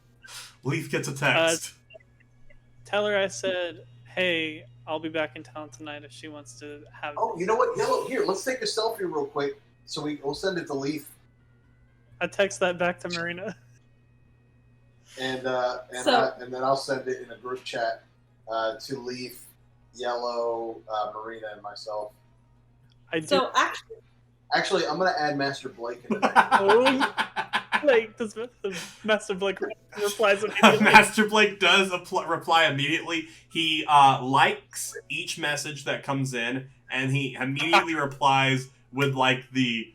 Leaf gets a text. Tell her I said, hey, I'll be back in town tonight if she wants to have... Oh, you know what? Yellow, here, let's take a selfie real quick. So we'll send it to Leaf. I text that back to Marina. And then I'll send it in a group chat to Leaf, Yellow, Marina, and myself. So actually, I'm gonna add Master Blake in there. Oh, Blake, does Master Blake replies immediately? Master Blake does reply immediately. He likes each message that comes in, and he immediately replies with like the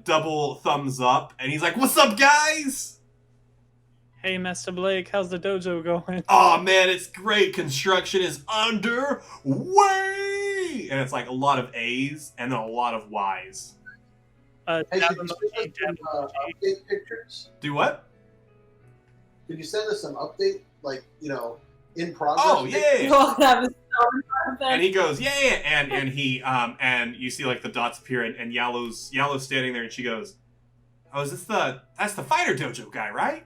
double thumbs up, and he's like, "What's up, guys?" Hey, Master Blake, how's the dojo going? Oh man, it's great. Construction is underway, and it's like a lot of A's and then a lot of Y's. Hey, could you send us some update pictures? Do what? Could you send us some update, like, in progress? Oh yeah. Oh, that was so And he goes, yeah, and he and you see like the dots appear, and Yellow's standing there, and she goes, oh, that's the fighter dojo guy, right?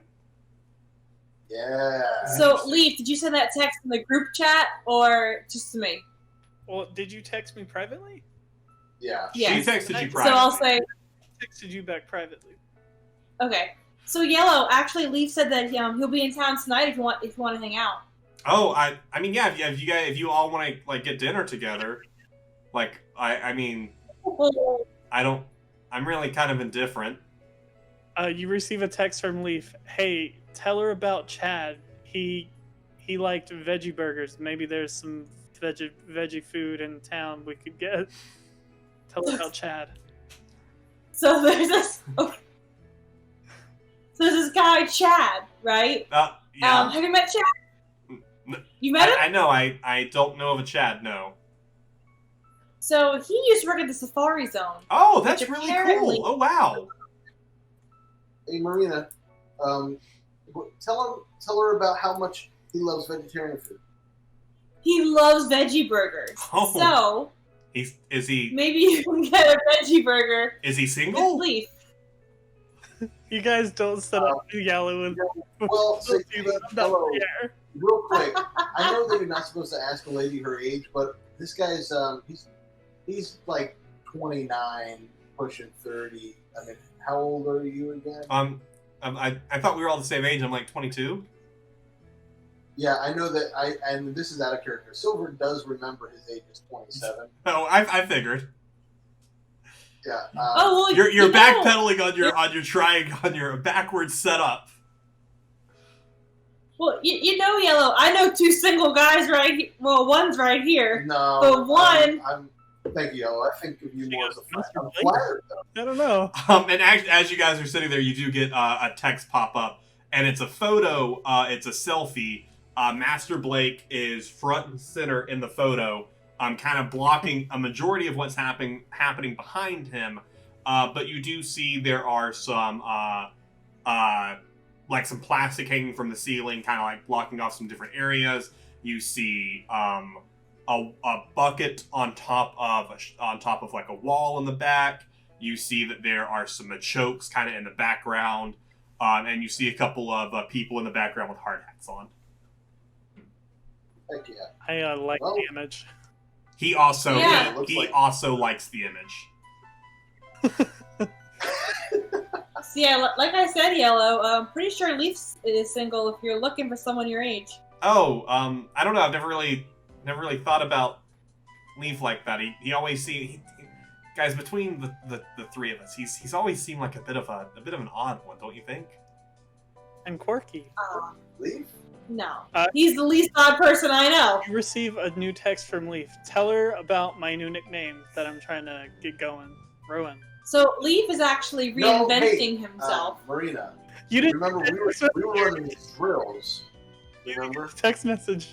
Yeah. So, Leaf, did you send that text in the group chat or just to me? Well, did you text me privately? Yeah. Yeah. She texted you So privately. I'll say, I texted you back privately. okay. So Yellow, actually, Leaf said that he'll be in town tonight if you want to hang out. Oh, I mean, yeah, if you all want to like get dinner together, like I mean, I'm really kind of indifferent. You receive a text from Leaf. Hey, tell her about Chad. He liked veggie burgers. Maybe there's some veggie food in town we could get. Tell her about Chad. So there's this. Okay. So there's this guy Chad, right? Yeah. Have you met Chad? You met him? I know. I don't know of a Chad. No. So he used to work at the Safari Zone. Oh, that's really apparently- cool. Oh wow. Hey, Marina, tell her about how much he loves vegetarian food. He loves veggie burgers. Oh. So Is he maybe you can get a veggie burger is he with single? Leaf. You guys don't set up Yellow and Well, so, do that. I'm not hello, there. real quick. I know that you're not supposed to ask a lady her age, but this guy's he's like 29, pushing 30. I mean, how old are you again? I thought we were all the same age. I'm like 22. Yeah, I know that. And this is out of character. Silver does remember his age is 27. Oh, I figured. Yeah. Oh well, You're you know, backpedaling on your backwards setup. Well, you know, Yellow. I know two single guys well, one's right here. No. But one. I'm thank you, Yellow. I think of you more as a friend. I'm Blake? flattered, though. I don't know. And as you guys are sitting there, you do get a text pop up, and it's a photo. It's a selfie. Master Blake is front and center in the photo, kind of blocking a majority of what's happening behind him. But you do see there are some like some plastic hanging from the ceiling, kind of like blocking off some different areas. You see a bucket on top of like a wall in the back. You see that there are some chokes kind of in the background, and you see a couple of people in the background with hard hats on. Heck yeah. I like Well- the image. He also Yeah. also likes the image. So yeah, like I said, Yellow. I'm pretty sure Leaf is single. If you're looking for someone your age. Oh, I don't know. I've never really thought about Leaf like that. He always guys, between the three of us, he's always seemed like a bit of an odd one, don't you think? And quirky. Leave? No, Uh, he's the least odd person I know. You receive a new text from Leaf. Tell her about my new nickname that I'm trying to get going. Rowan. So Leaf is actually No, reinventing himself. Marina. You didn't Remember, we were running these drills. Remember? text message.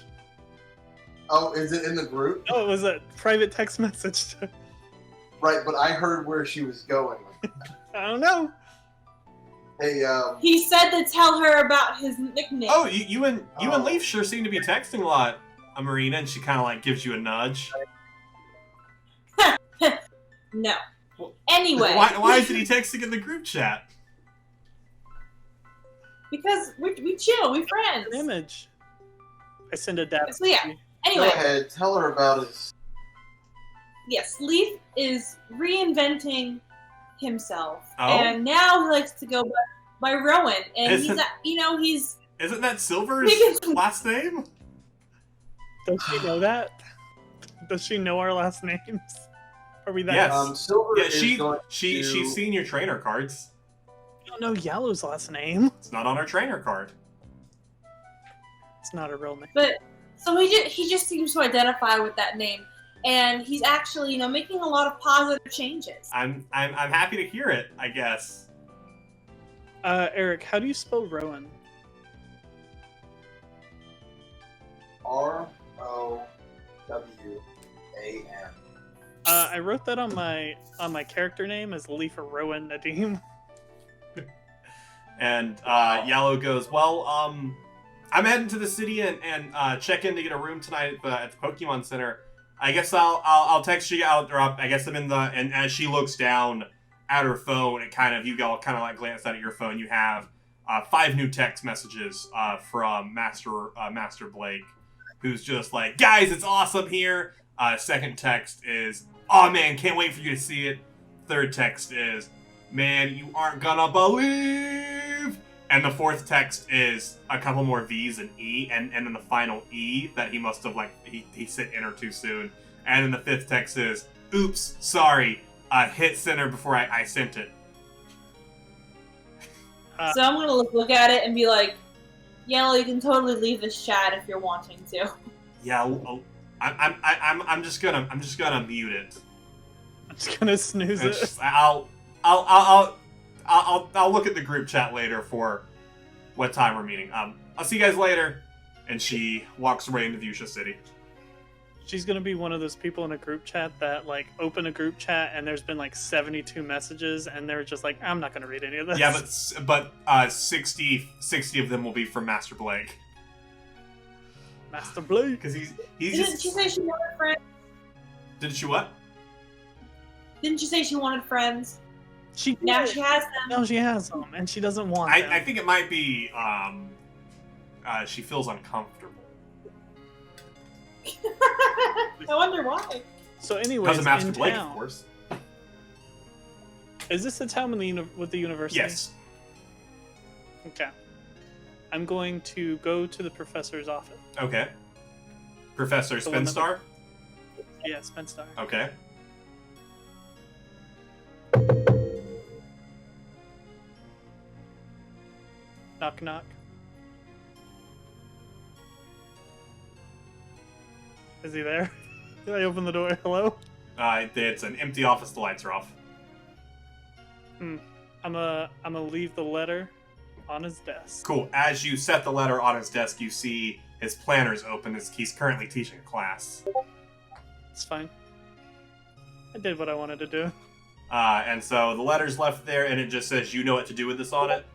Oh, is it in the group? No, it was a private text message. Right, but I heard where she was going. I don't know. Hey, He said to tell her about his nickname. Oh, you and Leaf sure seem to be texting a lot, Marina, and she kind of like gives you a nudge. No. Well, Anyway. Why isn't he texting in the group chat? Because we chill, we friends. An image. I send a dab. So yeah. go Anyway, ahead, tell her about his... yes, Leaf is reinventing himself, Oh. and now he likes to go by Rowan, and Isn't- he's Isn't that Silver's last name? Does she know that? Does she know our last names? Are we that? Yes. Silver Yeah, is going she's to... seen your trainer cards. I don't know Yellow's last name. It's not on her trainer card. It's not a real name. But so he just seems to identify with that name, and he's actually making a lot of positive changes. I'm happy to hear it, I guess. Eric, how do you spell Rowan? R-O-W-A-N. I wrote that on my character name as Leaf or Rowan Nadim. And Yellow goes, well, I'm heading to the city and check in to get a room tonight at the Pokemon Center. I guess I'll text you out, or I guess I'm in the... And as she looks down at her phone, and you all kind of like glance at your phone, you have 5 new text messages from Master Blake, who's just like, guys, it's awesome here. Second text is, oh man, can't wait for you to see it. Third text is, man, you aren't gonna believe. And the fourth text is a couple more V's and E, and then the final E that he must have he hit enter too soon. And then the fifth text is, oops, sorry, hit center before I sent it. So I'm gonna look at it and be like, Yellow, you can totally leave this chat if you're wanting to. Yeah, I'm just gonna mute it. I'm just gonna snooze And it. just- I'll look at the group chat later for what time we're meeting. I'll see you guys later. And she walks away into Fuchsia City. She's gonna be one of those people in a group chat that open a group chat and there's been 72 messages and they're just like, I'm not gonna read any of this. Yeah, but 60 of them will be from Master Blake. Master Blake. Because he's Didn't just... she say she wanted friends? Didn't she what? Didn't you say she wanted friends? She Now did. she has them. Now she has them and she doesn't want them. I think it might be she feels uncomfortable. I wonder why. So anyways, Because of Master in Blake, town, of course. is this the town with the university? Yes. Okay. I'm going to go to the professor's office. Okay. Professor The one that- Spinstar? Yeah, Spencer. Okay. Knock knock. Is he there? Did I open the door? Hello? It's an empty office. The lights are off. I'm gonna leave the letter on his desk. Cool. As you set the letter on his desk, you see his planners open as he's currently teaching a class. It's fine. I did what I wanted to do. And so the letter's left there, and it just says, "You know what to do with this" on it.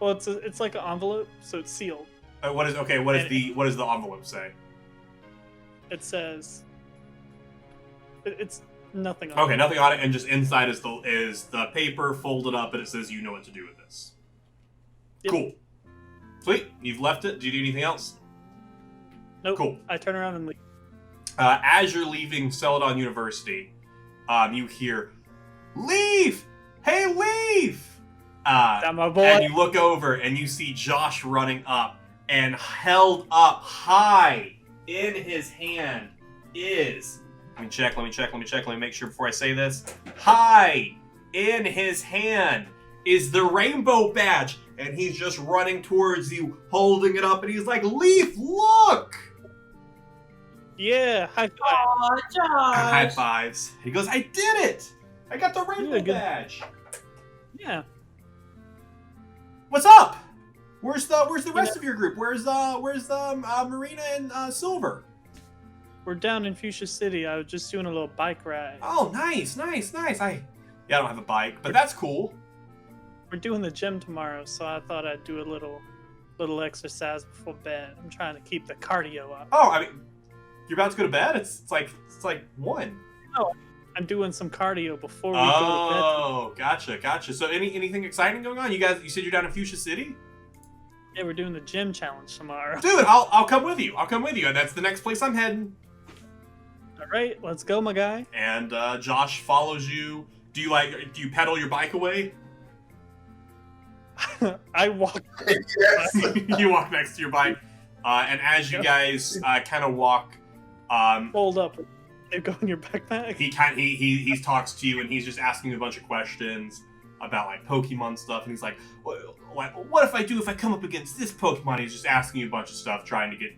Well, it's like an envelope, so it's sealed. What does the envelope say? It says it's nothing. On Okay, it. nothing on it, and just inside is the paper folded up, and it says, "You know what to do with this." Yep. Cool. Sweet. You've left it. Do you do anything else? Nope. Cool. I turn around and leave. As you're leaving Celadon University, you hear, "Leaf! Hey, Leaf!" That my boy. And you look over and you see Josh running up, and held up high in his hand is... Let me check, let me make sure before I say this. High in his hand is the rainbow badge, and he's just running towards you, holding it up, and he's like, "Leaf, look!" Yeah, high five. Aw, Josh. High fives. He goes, "I did it! I got the rainbow Yeah, good. badge. Yeah. What's up? Where's the rest of your group? Where's Marina and Silver?" we're down in Fuchsia City. I was just doing a little bike ride. Oh, nice. I don't have a bike, but that's cool. We're doing the gym tomorrow, so I thought I'd do a little exercise before bed. I'm trying to keep the cardio up. Oh, I mean, you're about to go to bed? It's like 1. No, I'm doing some cardio before we go Oh, gotcha. So anything exciting going on? You said you're down in Fuchsia City? to bed. Yeah, we're doing the gym challenge tomorrow. Dude, I'll come with you. And that's the next place I'm heading. All right, let's go, my guy. And Josh follows you. Do you pedal your bike away? I walk. Yes. You walk next to your bike, and as you guys kind of walk, Fold up. They go in your backpack. he talks to you, and he's just asking you a bunch of questions about like Pokemon stuff, and he's like, what if I come up against this Pokemon? He's just asking you a bunch of stuff, trying to get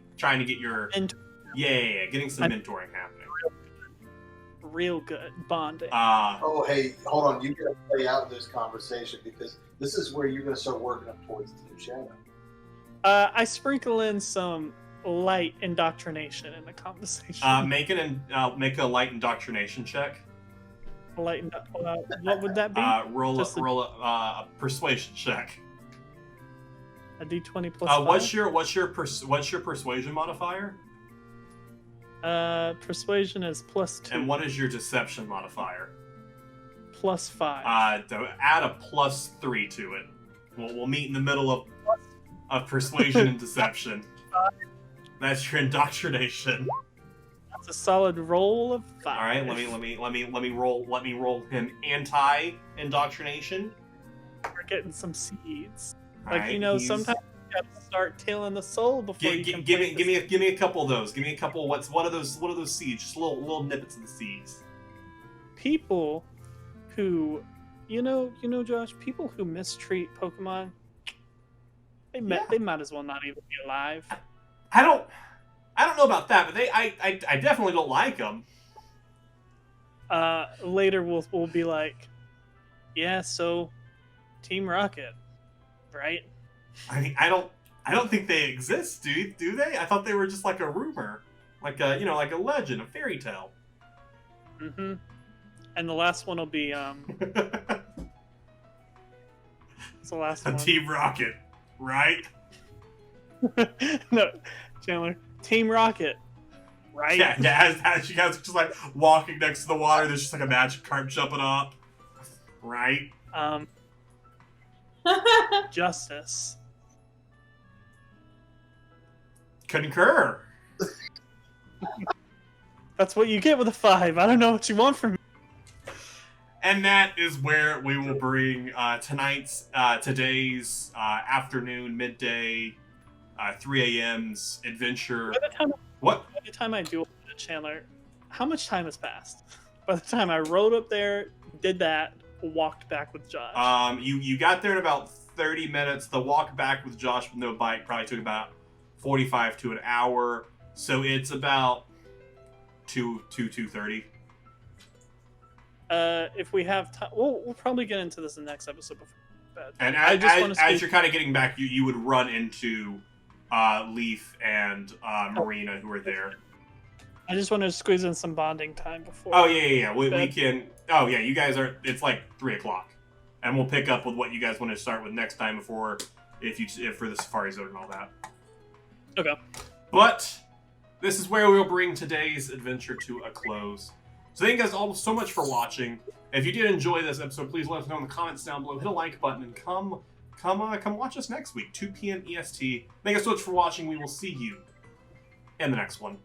your getting some mentoring happening. Real good bonding. Oh, hey, hold on. You gotta play out this conversation because this is where you're gonna start working up towards Team Shannon. I sprinkle in some light indoctrination in the conversation. Make a light indoctrination check. What would that be? Roll Just a persuasion check. A D20 plus 5? What's your persuasion modifier? Persuasion is plus 2. And what is your deception modifier? Plus 5. Add a plus 3 to it. We'll meet in the middle of persuasion and deception. That's your indoctrination. That's a solid roll of 5. All right, let me roll him anti-indoctrination. We're getting some seeds. All Like right, sometimes you gotta start tilling the soul before you can. Give me a couple of those. Give me a couple. What are those seeds? Just little nippets of the seeds. People who, Josh, people who mistreat Pokemon, they might as well not even be alive. I don't know about that, but I definitely don't like them. Later we'll be like, yeah, so Team Rocket, right? I mean, I don't think they exist, do they? I thought they were just like a rumor, like a legend, a fairy tale. Mm-hmm. And the last one will be It's the last one. Team Rocket, right? No, Chandler. Team Rocket, right? Yeah. As you guys are just like walking next to the water, there's just like a magic carp jumping up, right? Justice. Concur. That's what you get with a 5. I don't know what you want from me. And that is where we will bring today's afternoon, midday, 3 a.m.'s adventure. By the time I do it, Chandler, how much time has passed? By the time I rode up there, did that, walked back with Josh. You got there in about 30 minutes. The walk back with Josh with no bike probably took about 45 to an hour. So it's about 2:30. If we have time, we'll probably get into this in the next episode before bed. And as you're kind of getting back, you would run into Leaf and Marina, who are there. I just wanted to squeeze in some bonding time before. Oh yeah. We can. Oh yeah, you guys are. It's like 3:00, and we'll pick up with what you guys want to start with next time for the Safari Zone and all that. Okay. But this is where we'll bring today's adventure to a close. So thank you guys all so much for watching. If you did enjoy this episode, please let us know in the comments down below. Hit a like button and come watch us next week, 2 p.m. EST. Thank you so much for watching. We will see you in the next one.